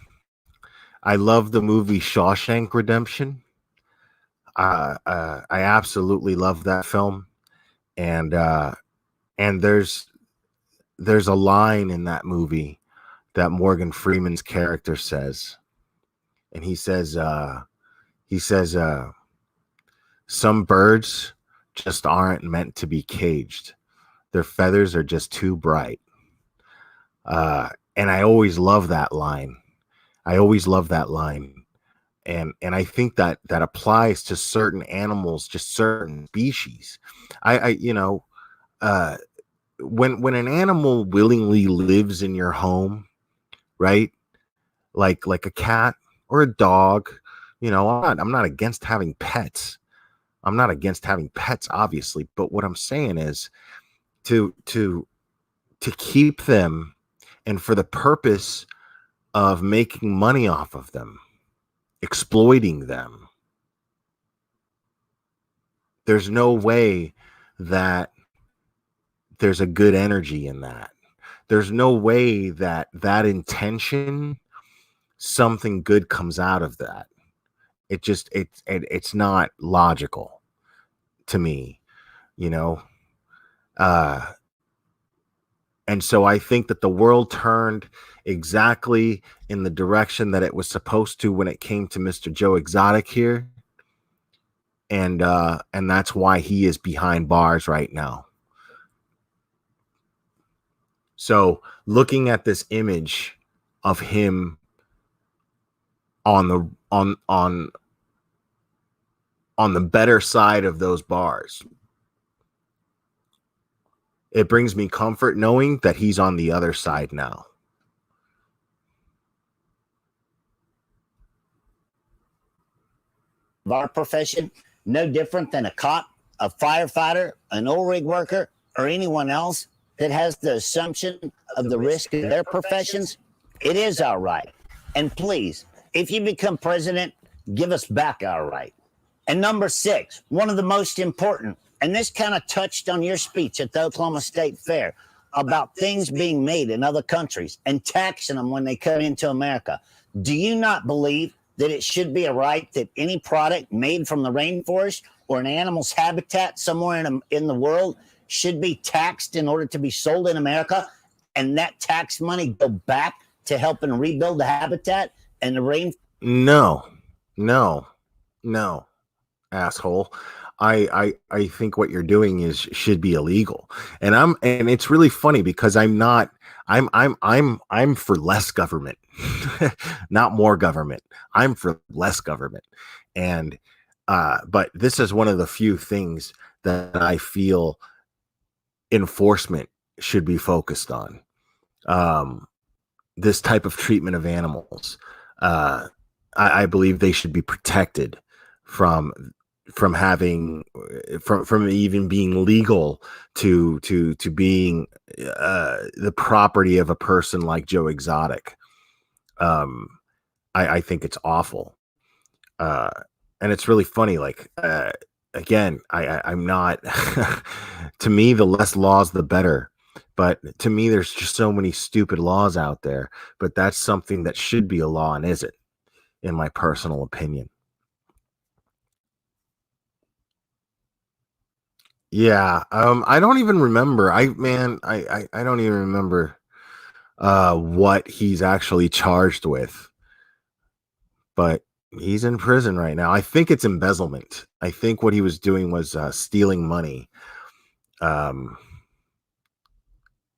movie Shawshank Redemption. I absolutely love that film, and And there's a line in that movie that Morgan Freeman's character says, and he says, some birds just aren't meant to be caged. Their feathers are just too bright. And I always love that line. And I think that applies to certain animals, just certain species. When an animal willingly lives in your home, right? Like a cat or a dog, I'm not against having pets. I'm not against having pets, obviously, but what I'm saying is to keep them and for the purpose of making money off of them, exploiting them. There's no way that there's a good energy in that. There's no way that intention, something good comes out of that. It's not logical to me, and so I think that the world turned exactly in the direction that it was supposed to when it came to Mr. Joe Exotic here. And that's why he is behind bars right now. So looking at this image of him on the better side of those bars, it brings me comfort knowing that he's on the other side now. Of our profession, no different than a cop, a firefighter, an oil rig worker, or anyone else that has the assumption of the risk of their professions. It is our right. And please, if you become president, give us back our right. And number 6, one of the most important, and this kind of touched on your speech at the Oklahoma State Fair about things being made in other countries and taxing them when they come into America. Do you not believe that it should be a right that any product made from the rainforest or an animal's habitat somewhere in the world should be taxed in order to be sold in America, and that tax money go back to helping rebuild the habitat and the rain? No, asshole. I think what you're doing should be illegal. And it's really funny because I'm for less government, not more government. I'm for less government. And but this is one of the few things that I feel enforcement should be focused on. This type of treatment of animals. I believe they should be protected from even being legal to being the property of a person like Joe Exotic. I think it's awful. And it's really funny. Like, again, I'm not, to me, the less laws, the better. But to me, there's just so many stupid laws out there, but that's something that should be a law and isn't, in my personal opinion. Yeah, I don't even remember. I don't even remember what he's actually charged with. But he's in prison right now. I think it's embezzlement. I think what he was doing was stealing money.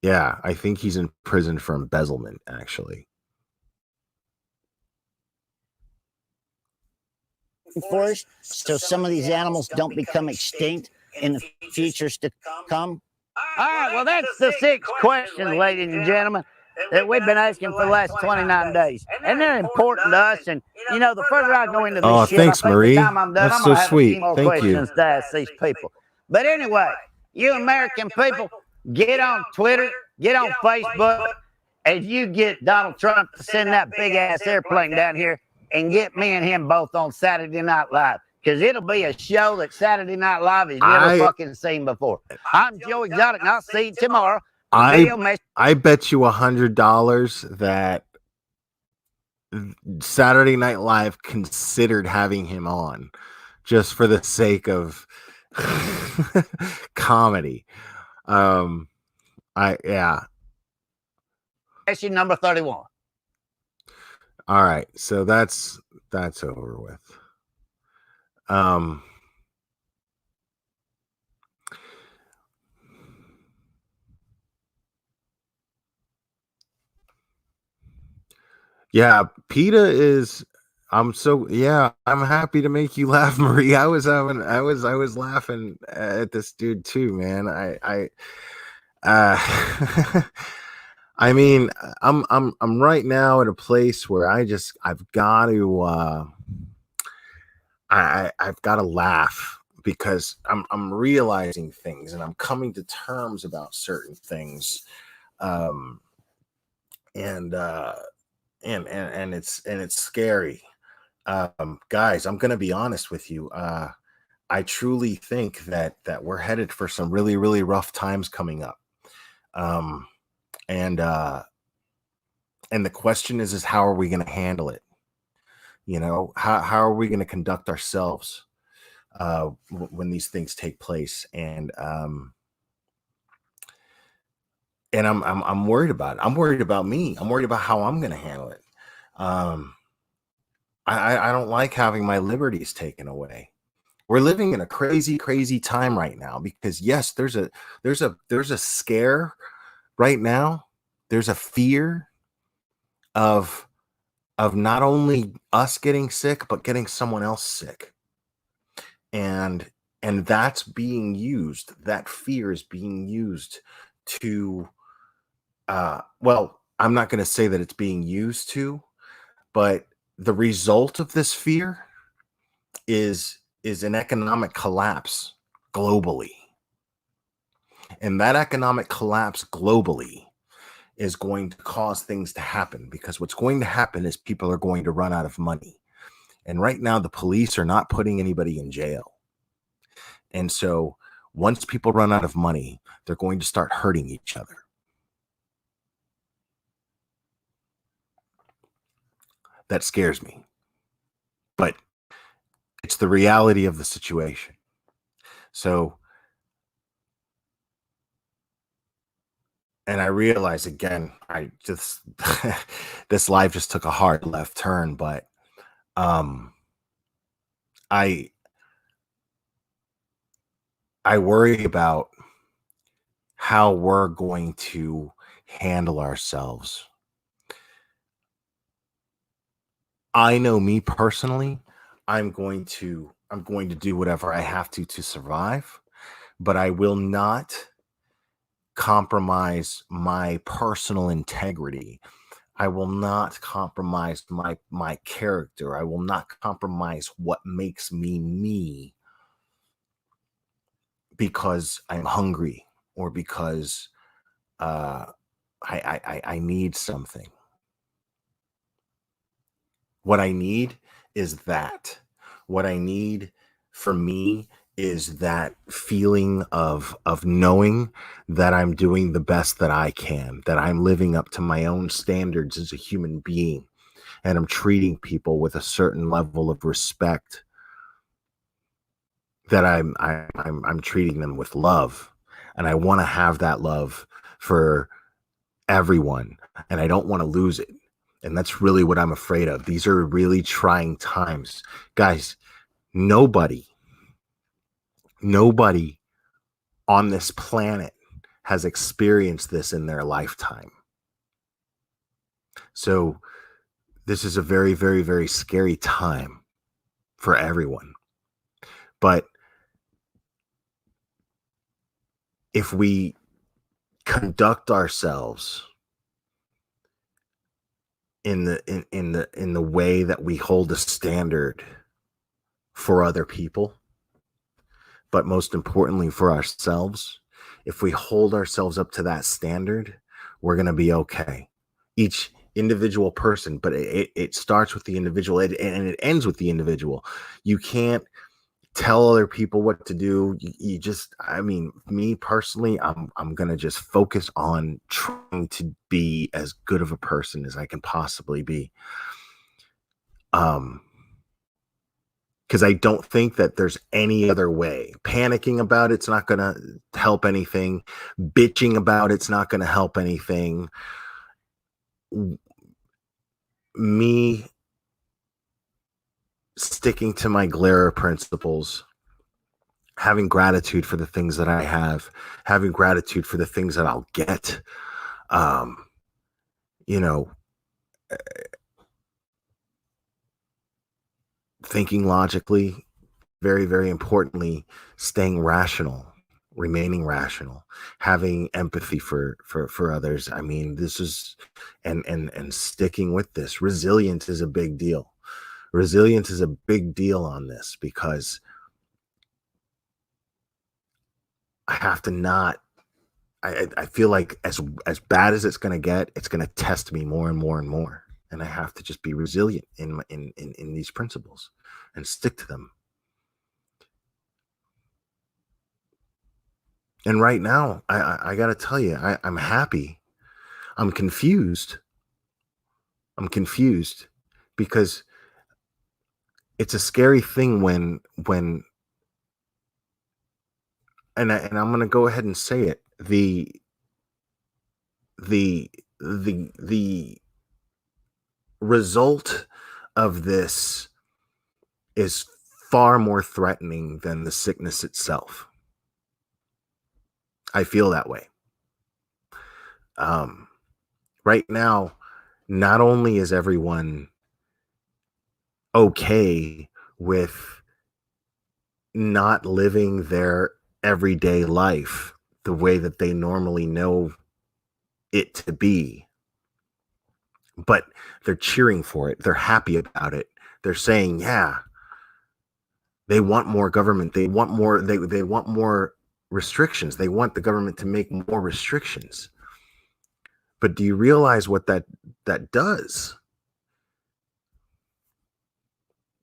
Yeah, I think he's in prison for embezzlement, actually. Forest, so some of these animals don't become extinct in the futures to come? All right, well, that's the 6 questions, ladies and gentlemen, that we've been asking for the last 29 days. And they're important to us. And, the further I go into this shit, thanks, I think Marie. the time I'm done, That's I'm going to so have sweet. a few more Thank questions you. to ask these people. But anyway, you American people, get on Twitter, get on Facebook, and you get Donald Trump to send that big-ass airplane down here and get me and him both on Saturday Night Live. Because it'll be a show that Saturday Night Live has never fucking seen before. I'm Joe Exotic, and I'll see you tomorrow. I bet you $100 that Saturday Night Live considered having him on just for the sake of comedy. Yeah. Question number 31. All right. So that's over with. Yeah, PETA is. I'm happy to make you laugh, Marie. I was laughing at this dude too, man. Uh I mean, I'm right now at a place where I've got to I've got to laugh because I'm realizing things and I'm coming to terms about certain things. Um and it's scary. Guys, I'm gonna be honest with you. I truly think that we're headed for some really, really rough times coming up. Um, and the question is how are we gonna handle it? You know, how are we gonna conduct ourselves when these things take place? And I'm worried about it. I'm worried about me. I'm worried about how I'm gonna handle it. Um, I don't like having my liberties taken away. We're living in a crazy, crazy time right now because yes, there's a scare right now. There's a fear of not only us getting sick, but getting someone else sick. And that's being used. That fear is being used to well, I'm not going to say that it's being used to, but the result of this fear is an economic collapse globally. And that economic collapse globally is going to cause things to happen because what's going to happen is people are going to run out of money. And right now, the police are not putting anybody in jail. And so once people run out of money, they're going to start hurting each other. That scares me. But it's the reality of the situation. So, and I realize again, I just this life just took a hard left turn, but I worry about how we're going to handle ourselves. I know me personally, I'm going to do whatever I have to survive, but I will not compromise my personal integrity. I will not compromise my character. I will not compromise what makes me me because I'm hungry or because I need something. What I need is that. What I need for me is that feeling of knowing that I'm doing the best that I can, that I'm living up to my own standards as a human being, and I'm treating people with a certain level of respect, that I'm treating them with love, and I want to have that love for everyone, and I don't want to lose it. And that's really what I'm afraid of. These are really trying times. Guys, nobody on this planet has experienced this in their lifetime. So this is a very, very, very scary time for everyone. But if we conduct ourselves in the way that we hold a standard for other people, but most importantly for ourselves, if we hold ourselves up to that standard, we're going to be okay. Each individual person, but it starts with the individual and it ends with the individual. You can't tell other people what to do. You just, I mean, me personally, I'm going to just focus on trying to be as good of a person as I can possibly be. Because I don't think that there's any other way. Panicking about it's not going to help anything. Bitching about it's not going to help anything. Me sticking to my Glera principles, having gratitude for the things that I have, having gratitude for the things that I'll get, you know, thinking logically, very, very importantly, staying rational, remaining rational, having empathy for others. I mean, this is, and sticking with this. Resilience is a big deal. Resilience is a big deal on this, because I have to not, I feel like as bad as it's going to get, it's going to test me more and more and more. And I have to just be resilient in these principles and stick to them. And right now, I got to tell you, I'm happy. I'm confused. I'm confused because it's a scary thing when and I'm going to go ahead and say it. The result of this is far more threatening than the sickness itself. I feel that way. Right now, not only is everyone okay with not living their everyday life the way that they normally know it to be, but they're cheering for it. They're happy about it. They're saying, yeah, they want more government. They want more. They want more restrictions. They want the government to make more restrictions. But do you realize what that does?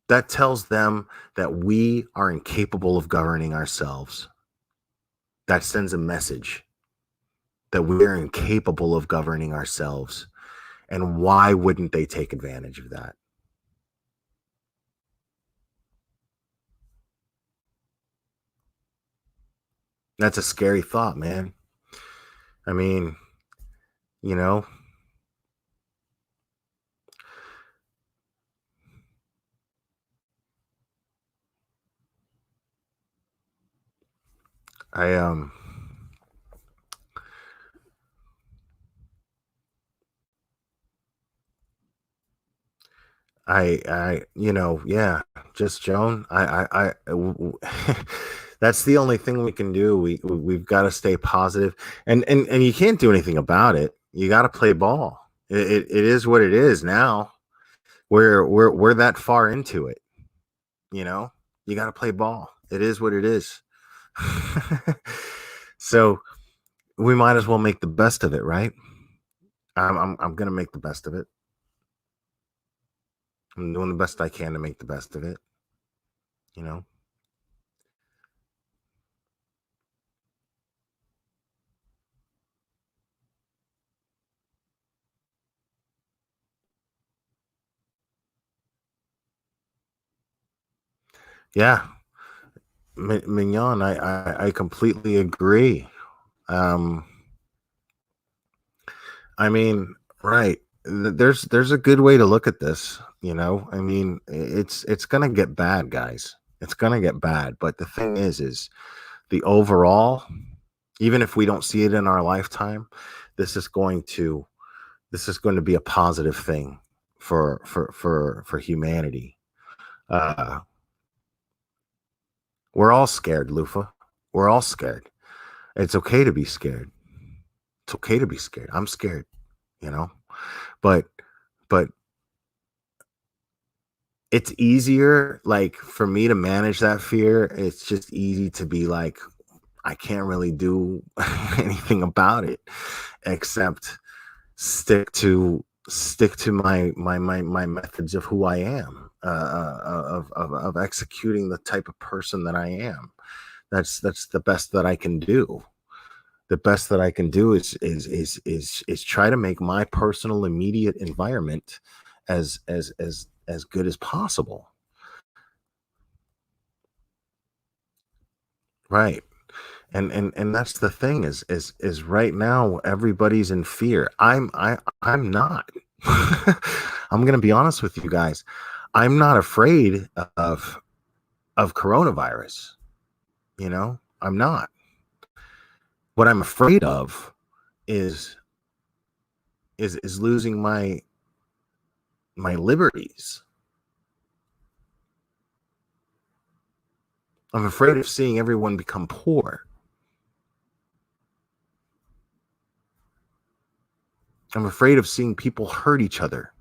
That tells them that we are incapable of governing ourselves. That sends a message that we're incapable of governing ourselves. And why wouldn't they take advantage of that? That's a scary thought, man. I mean, you know, I you know, yeah, just Joan. That's the only thing we can do. We've got to stay positive, and you can't do anything about it. You got to play ball. It is what it is now. We're that far into it. You know, you got to play ball. It is what it is. So we might as well make the best of it, right? I'm gonna make the best of it. I'm doing the best I can to make the best of it. You know. Yeah, Mignon, I completely agree. Um, I mean, right. There's a good way to look at this, you know. I mean, it's gonna get bad, guys. It's gonna get bad. But the thing is the overall, even if we don't see it in our lifetime, this is going to be a positive thing for humanity. We're all scared, Lufa. We're all scared. It's okay to be scared. It's okay to be scared. I'm scared, you know. But it's easier, like, for me to manage that fear. It's just easy to be like, I can't really do anything about it except stick to my methods of who I am, of executing the type of person that I am. That's the best that I can do. The best that I can do is try to make my personal immediate environment as good as possible. Right. And that's the thing is right now everybody's in fear. I'm not. I'm gonna be honest with you guys. I'm not afraid of coronavirus. You know, I'm not. What I'm afraid of is losing my liberties. I'm afraid of seeing everyone become poor. I'm afraid of seeing people hurt each other.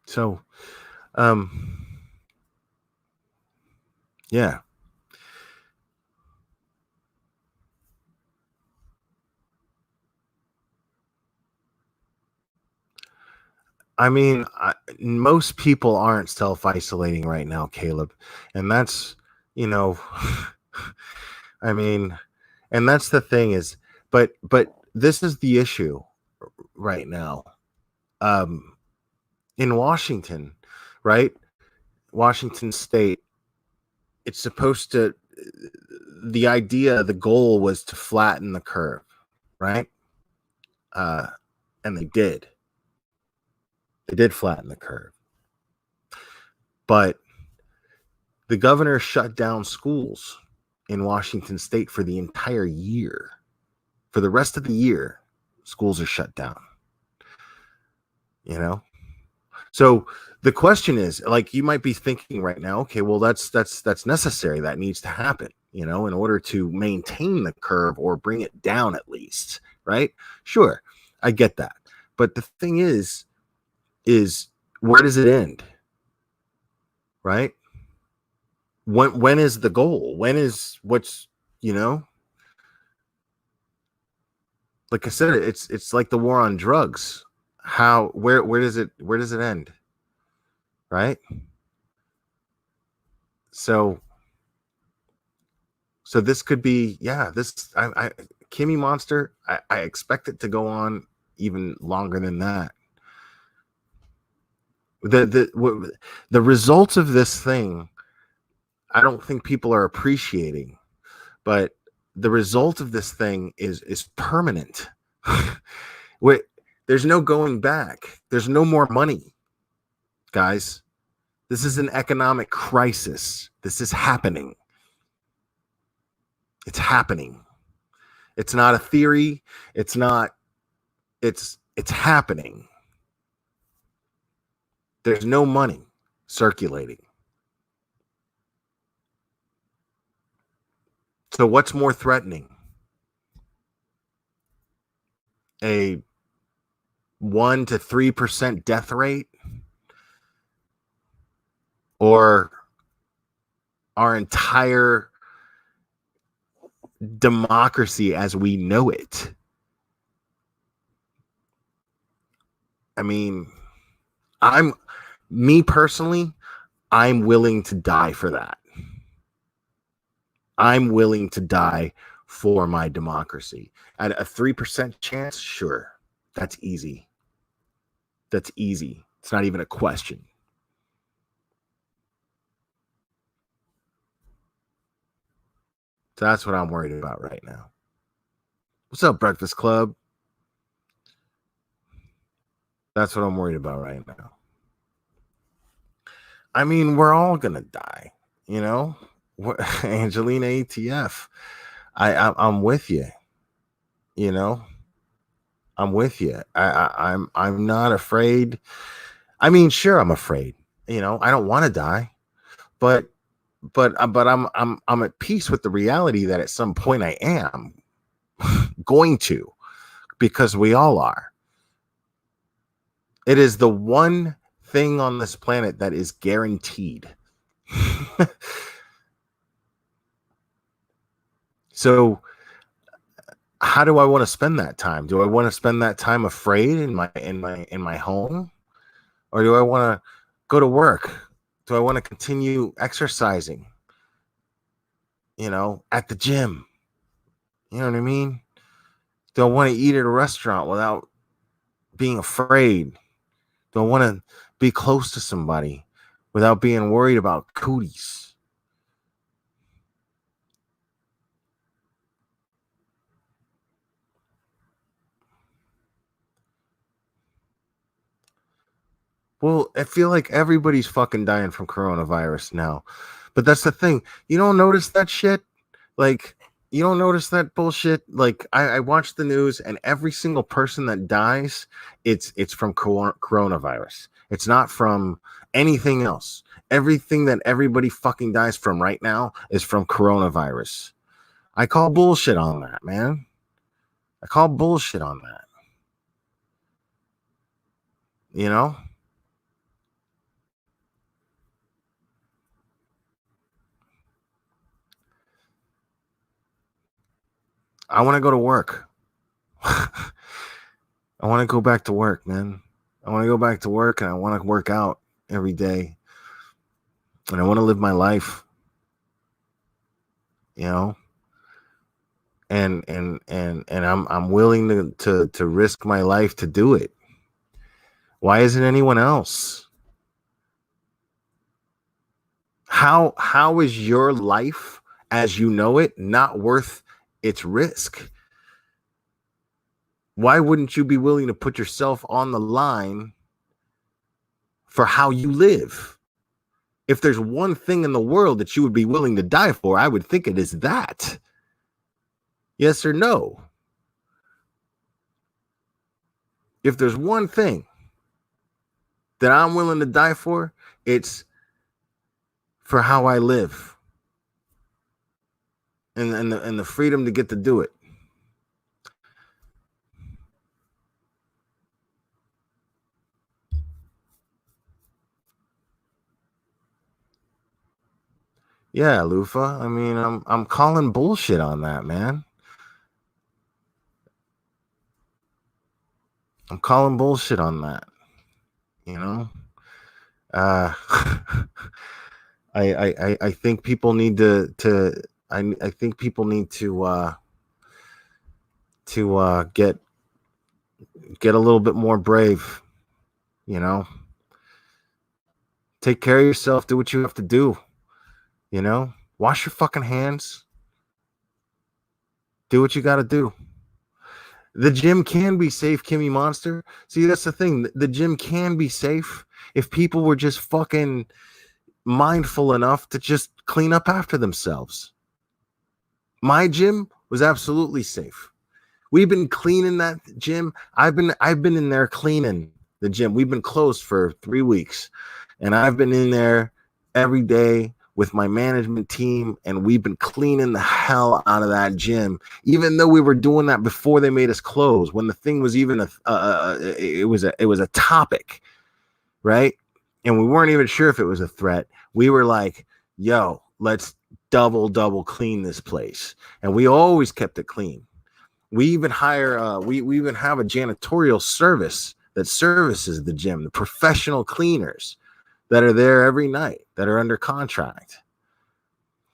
So, yeah. I mean, most people aren't self-isolating right now, Caleb. And that's, you know, I mean, and that's the thing is, but this is the issue right now. In Washington, right? Washington State, it's supposed to, the idea, the goal was to flatten the curve, right? And they did. They did flatten the curve. But the governor shut down schools in Washington State for the entire year. For the rest of the year, schools are shut down. You know? So the question is, like, you might be thinking right now, okay, well, that's necessary. That needs to happen, you know, in order to maintain the curve or bring it down at least, right? Sure, I get that. But the thing is where does it end? Right? When is the goal? When is what's, you know? Like I said, it's like the war on drugs. Where does it end? Right? So this could be, yeah, this I Kimmy Monster, I expect it to go on even longer than that. The results of this thing, I don't think people are appreciating, but the result of this thing is permanent. There's no going back. There's no more money, guys. This is an economic crisis. This is happening. It's happening. It's not a theory. It's happening. There's no money circulating. So what's more threatening? A 1 to 3% death rate, or our entire democracy as we know it? I mean, me personally, I'm willing to die for that. I'm willing to die for my democracy. At a 3% chance, sure. That's easy. That's easy. It's not even a question. So that's what I'm worried about right now. What's up, Breakfast Club? That's what I'm worried about right now. I mean, we're all going to die, you know? Angelina ATF. I'm with you. You know? I'm with you. I'm not afraid. I mean, sure, I'm afraid. You know, I don't want to die, but I'm at peace with the reality that at some point I am going to, because we all are. It is the one thing on this planet that is guaranteed. So how do I want to spend that time? Do I want to spend that time afraid in my home? Or do I want to go to work? Do I want to continue exercising? You know, at the gym? You know what I mean? Do I want to eat at a restaurant without being afraid? Do I want to be close to somebody without being worried about cooties. Well, I feel like everybody's fucking dying from coronavirus now. But that's the thing. You don't notice that shit? Like, you don't notice that bullshit? Like, I watch the news, and every single person that dies, it's from coronavirus. It's not from anything else. Everything that everybody fucking dies from right now is from coronavirus. I call bullshit on that, man. I call bullshit on that. You know? I want to go to work. I want to go back to work, man. I want to go back to work, and I want to work out every day. And I want to live my life. You know? And I'm willing to risk my life to do it. Why isn't anyone else? How is your life as you know it not worth its risk? Why wouldn't you be willing to put yourself on the line for how you live? If there's one thing in the world that you would be willing to die for, I would think it is that. Yes or no? If there's one thing that I'm willing to die for, it's for how I live and the freedom to get to do it. Yeah, Lufa. I mean, I'm calling bullshit on that, man. I'm calling bullshit on that. You know? I think people need to I think people need to get a little bit more brave, you know? Take care of yourself, do what you have to do. You know, wash your fucking hands. Do what you got to do. The gym can be safe, Kimmy Monster. See, that's the thing. The gym can be safe if people were just fucking mindful enough to just clean up after themselves. My gym was absolutely safe. We've been cleaning that gym. I've been in there cleaning the gym. We've been closed for 3 weeks, and I've been in there every day with my management team, and we've been cleaning the hell out of that gym, even though we were doing that before they made us close, when the thing was even it was a topic, right? And we weren't even sure if it was a threat. We were like, yo, let's double clean this place. And we always kept it clean. We even hire we even have a janitorial service that services the gym, the professional cleaners that are there every night, that are under contract.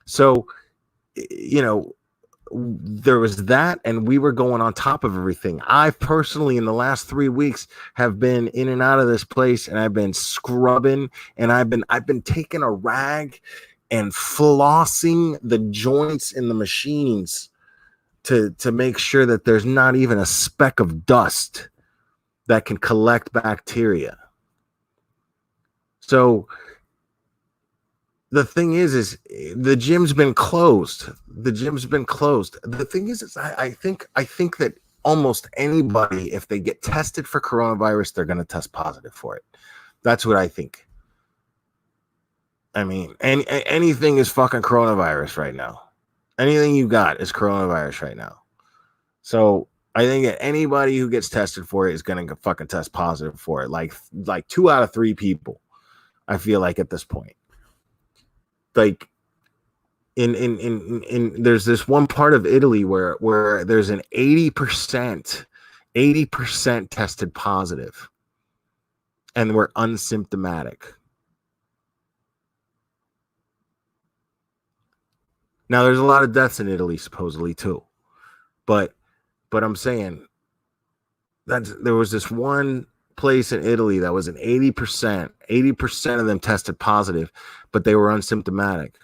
So, you know, there was that, and we were going on top of everything. I personally, in the last 3 weeks, have been in and out of this place, and I've been scrubbing, and I've been taking a rag and flossing the joints in the machines to make sure that there's not even a speck of dust that can collect bacteria. So the thing is the gym's been closed. The gym's been closed. The thing is I think that almost anybody, if they get tested for coronavirus, they're going to test positive for it. That's what I think. I mean, anything is fucking coronavirus right now. Anything you got is coronavirus right now. So I think that anybody who gets tested for it is going to fucking test positive for it. Like 2 out of 3 people. I feel like at this point, like in there's this one part of Italy where there's an 80% tested positive, and we're unsymptomatic. Now there's a lot of deaths in Italy supposedly too, but I'm saying that there was this one place in Italy that was an 80%. 80% of them tested positive, but they were asymptomatic.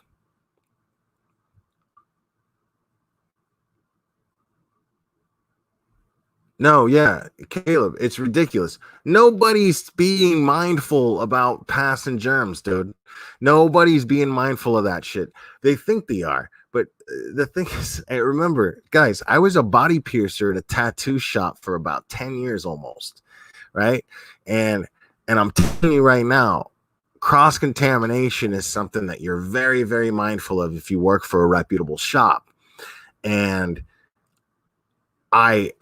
No, yeah, Caleb, it's ridiculous. Nobody's being mindful about passing germs, dude. Nobody's being mindful of that shit. They think they are, but the thing is, remember, guys, I was a body piercer at a tattoo shop for about 10 years almost, right? And I'm telling you right now, cross contamination is something that you're very, very mindful of if you work for a reputable shop. And I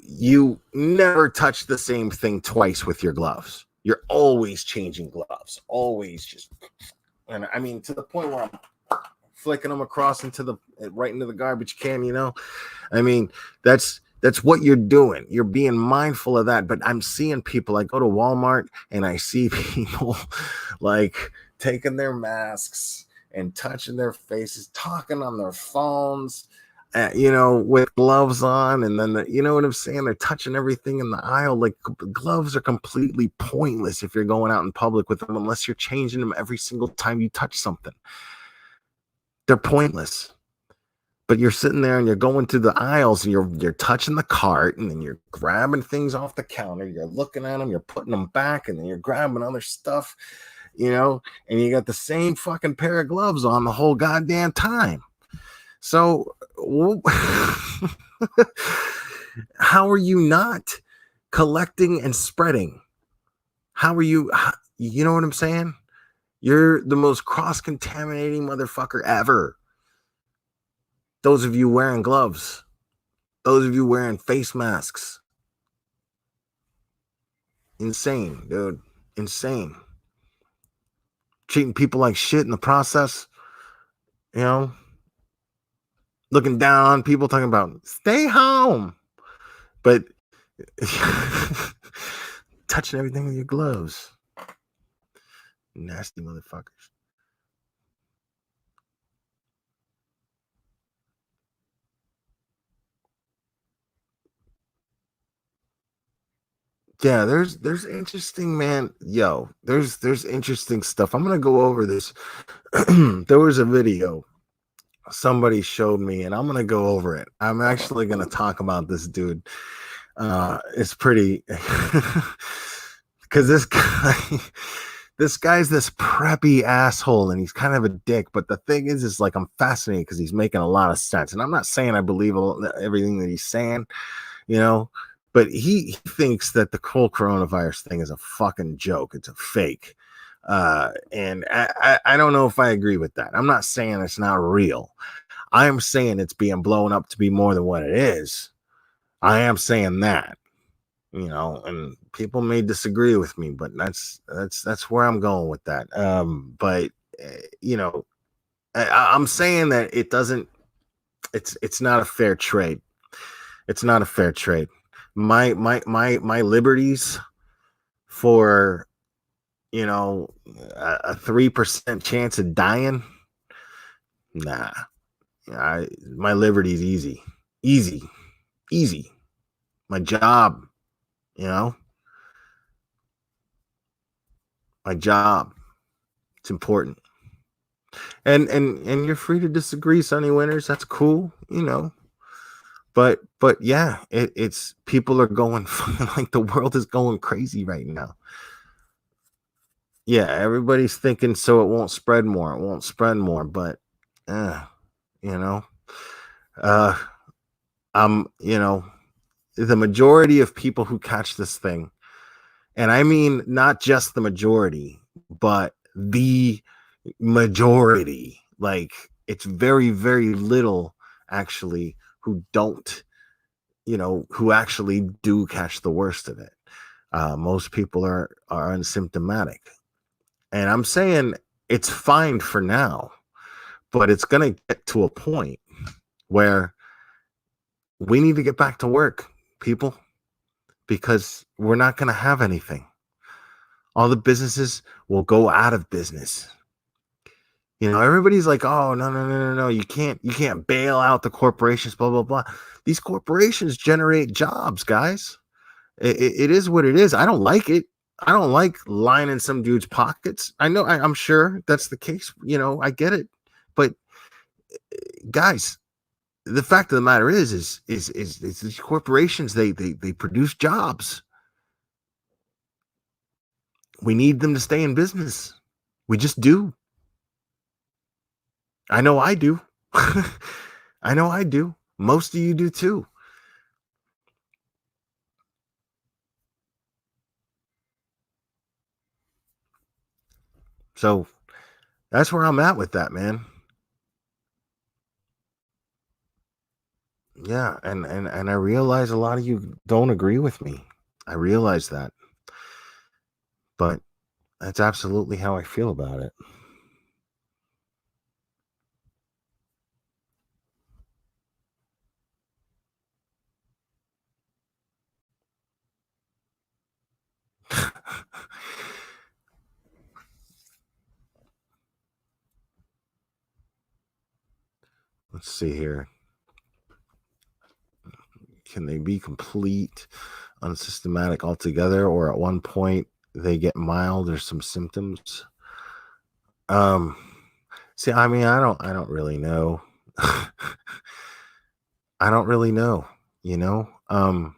you never touch the same thing twice with your gloves. You're always changing gloves, always just, and I mean, to the point where I'm flicking them across right into the garbage can, you know. I mean, that's what you're doing. You're being mindful of that. But I'm seeing people, I go to Walmart and I see people like taking their masks and touching their faces, talking on their phones, you know, with gloves on. And then, you know what I'm saying? They're touching everything in the aisle. Like, gloves are completely pointless if you're going out in public with them, unless you're changing them every single time you touch something. They're pointless. But you're sitting there and you're going through the aisles and you're touching the cart, and then you're grabbing things off the counter. You're looking at them, you're putting them back, and then you're grabbing other stuff, you know, and you got the same fucking pair of gloves on the whole goddamn time. So how are you not collecting and spreading? How are you know what I'm saying? You're the most cross-contaminating motherfucker ever. Those of you wearing gloves, those of you wearing face masks. Insane, dude. Insane. Treating people like shit in the process, you know? Looking down on people, talking about stay home, but touching everything with your gloves. Nasty motherfuckers. Yeah, there's interesting, man. Yo, there's interesting stuff. I'm gonna go over this. There was a video somebody showed me, and I'm gonna go over it. I'm actually gonna talk about this dude. It's pretty because this guy's this preppy asshole, and he's kind of a dick. But the thing is like, I'm fascinated because he's making a lot of sense. And I'm not saying I believe everything that he's saying, you know, but he thinks that the whole coronavirus thing is a fucking joke. It's a fake. And I don't know if I agree with that. I'm not saying it's not real. I am saying it's being blown up to be more than what it is. I am saying that, you know, and people may disagree with me, but that's where I'm going with that. But you know, I'm saying that it's not a fair trade. It's not a fair trade. My liberties for, you know, a 3% chance of dying. Nah, my liberty's easy. My job, you know, my job. It's important. And you're free to disagree, Sunny Winters. That's cool, you know. But yeah, it's people are going like the world is going crazy right now. Yeah, everybody's thinking so it won't spread more. It won't spread more, but you know, you know, the majority of people who catch this thing, and I mean not just the majority, but the majority, like it's very, very little actually who don't, you know, who actually do catch the worst of it. Most people are asymptomatic. And I'm saying it's fine for now, but it's going to get to a point where we need to get back to work, people, because we're not going to have anything. All the businesses will go out of business. You know, everybody's like, oh, no. You can't bail out the corporations, blah, blah, blah. These corporations generate jobs, guys. It is what it is. I don't like it. I don't like lining some dude's pockets. I know, I'm sure that's the case. You know, I get it. But guys, the fact of the matter is these corporations, they produce jobs. We need them to stay in business. We just do. I know I do. I know I do. Most of you do too. So that's where I'm at with that, man. Yeah, and I realize a lot of you don't agree with me. I realize that. But that's absolutely how I feel about it. Let's see here. Can they be complete unsystematic altogether, or at one point they get mild or some symptoms? See, I mean, I don't really know. I don't really know, you know. All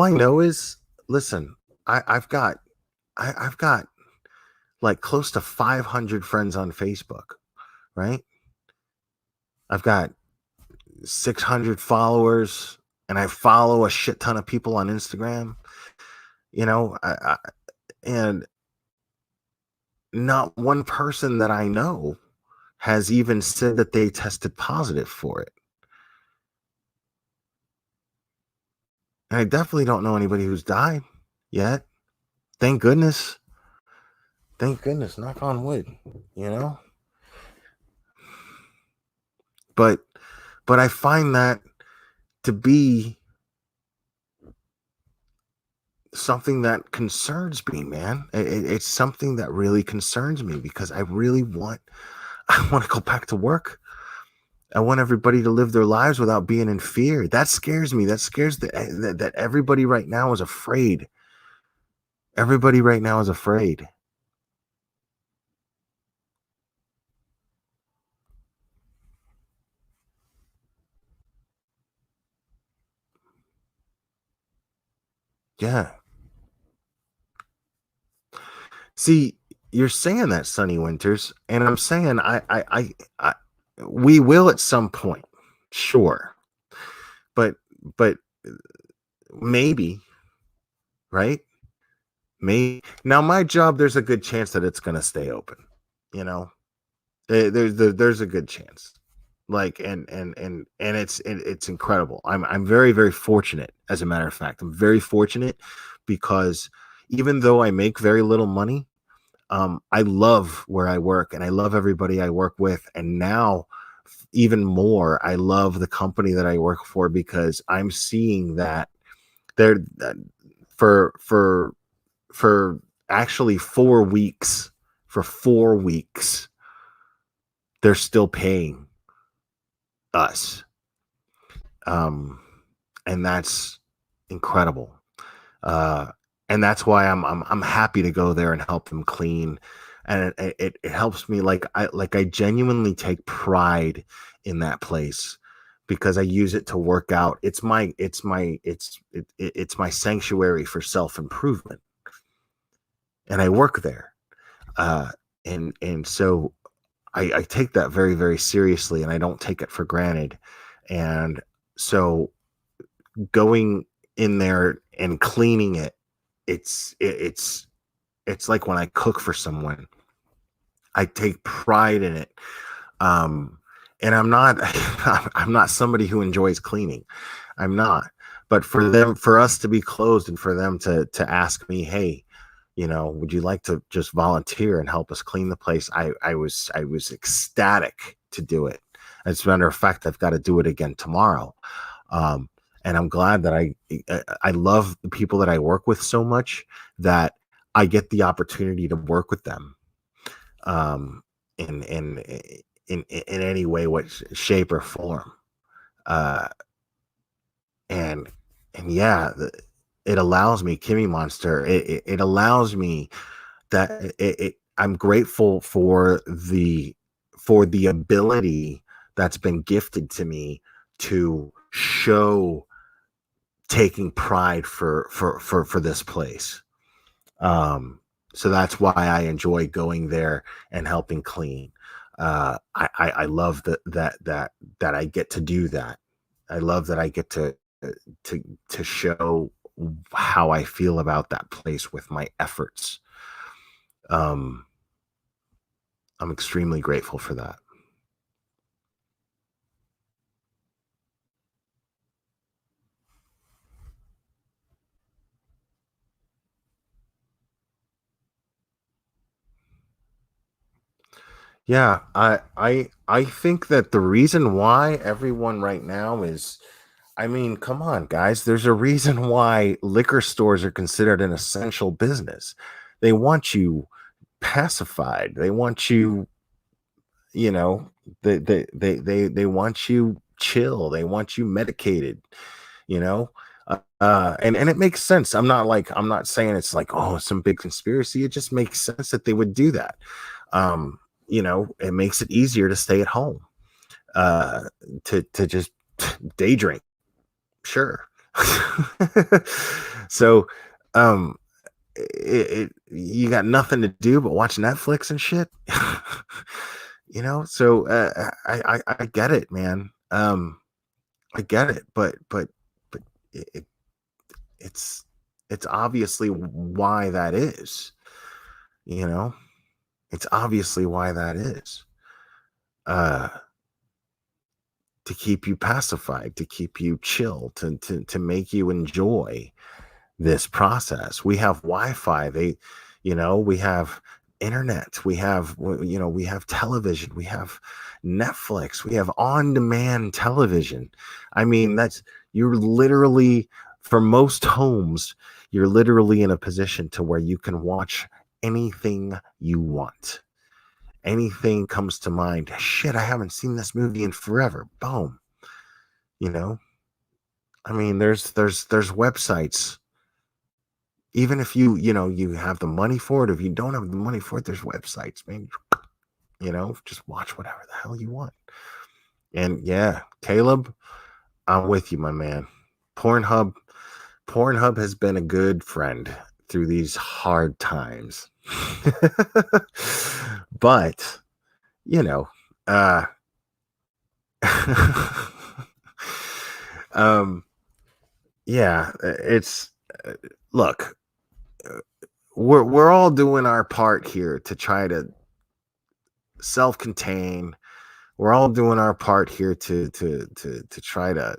I know is, listen, I've got like close to 500 friends on Facebook, right? I've got 600 followers, and I follow a shit ton of people on Instagram. You know, and not one person that I know has even said that they tested positive for it. And I definitely don't know anybody who's died yet. Thank goodness. Thank goodness. Knock on wood, you know? But I find that to be something that concerns me, man. It's something that really concerns me, because I want to go back to work. I want everybody to live their lives without being in fear. That scares me. That scares that everybody right now is afraid. Everybody right now is afraid. Yeah. See, you're saying that, Sunny Winters, and I'm saying we will at some point, sure, but maybe, right? Maybe. Now, my job, there's a good chance that it's going to stay open. You know, there's a good chance. Like, and it's incredible. I'm very, very fortunate. As a matter of fact, I'm very fortunate, because even though I make very little money, I love where I work, and I love everybody I work with. And now, even more, I love the company that I work for, because I'm seeing that they're for actually 4 weeks. For 4 weeks, they're still paying us, and that's incredible. And that's why I'm happy to go there and help them clean, and it helps me. Like I genuinely take pride in that place, because I use it to work out. It's my sanctuary for self-improvement, and I work there, and so I take that very, very seriously, and I don't take it for granted. And so going in there and cleaning it, it's like when I cook for someone, I take pride in it. And I'm not somebody who enjoys cleaning. I'm not. But for us to be closed, and for them to ask me, hey, you know, would you like to just volunteer and help us clean the place? I was ecstatic to do it. As a matter of fact, I've got to do it again tomorrow. And I'm glad that I love the people that I work with so much that I get the opportunity to work with them. in any way, what shape or form. Uh, and yeah, it allows me, Kimmy Monster. It allows me that I'm grateful for the ability that's been gifted to me to show taking pride for this place. So that's why I enjoy going there and helping clean. I love that I get to do that. I love that I get to show how I feel about that place with my efforts. I'm extremely grateful for that. Yeah, I think that the reason why everyone right now is, I mean, come on, guys, there's a reason why liquor stores are considered an essential business. They want you pacified. They want you, you know, they want you chill. They want you medicated, you know. And it makes sense. I'm not saying it's like, oh, some big conspiracy. It just makes sense that they would do that. It makes it easier to stay at home, to just day drink. Sure. So, you got nothing to do but watch Netflix and shit. So I get it, man. I get it, but it, it's obviously why that is. It's obviously why that is. To keep you pacified, to keep you chill, to make you enjoy this process. We have Wi-Fi. We have internet. We have television. We have Netflix. We have on-demand television. I mean, you're literally, for most homes, you're literally in a position to where you can watch anything you want. Anything comes to mind. Shit, I haven't seen this movie in forever. Boom. I mean, there's websites. Even if you have the money for it, if you don't have the money for it, there's websites, man. Just watch whatever the hell you want. And yeah, Caleb, I'm with you, my man. Pornhub has been a good friend through these hard times. But yeah, it's look, we're all doing our part here to try to self-contain. We're all doing our part here to try to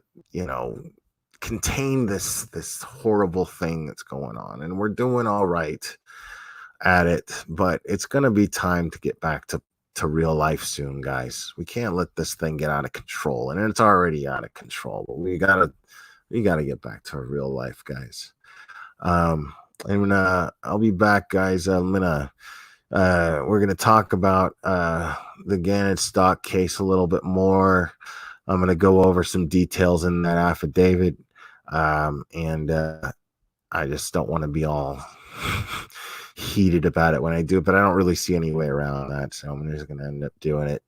contain this horrible thing that's going on, and we're doing all right at it, but it's going to be time to get back to real life soon, guys. We can't let this thing get out of control, and it's already out of control, but we gotta get back to real life, guys. And I'll be back, guys. We're gonna talk about the Gannett stock case a little bit more. I'm gonna go over some details in that affidavit, and I just don't want to be all heated about it when I do it, but I don't really see any way around that, so I'm just gonna end up doing it.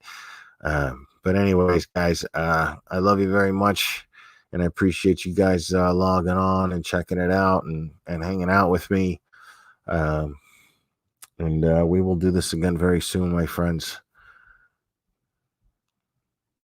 But anyways, guys, I love you very much, and I appreciate you guys logging on and checking it out and hanging out with me. And we will do this again very soon, my friends.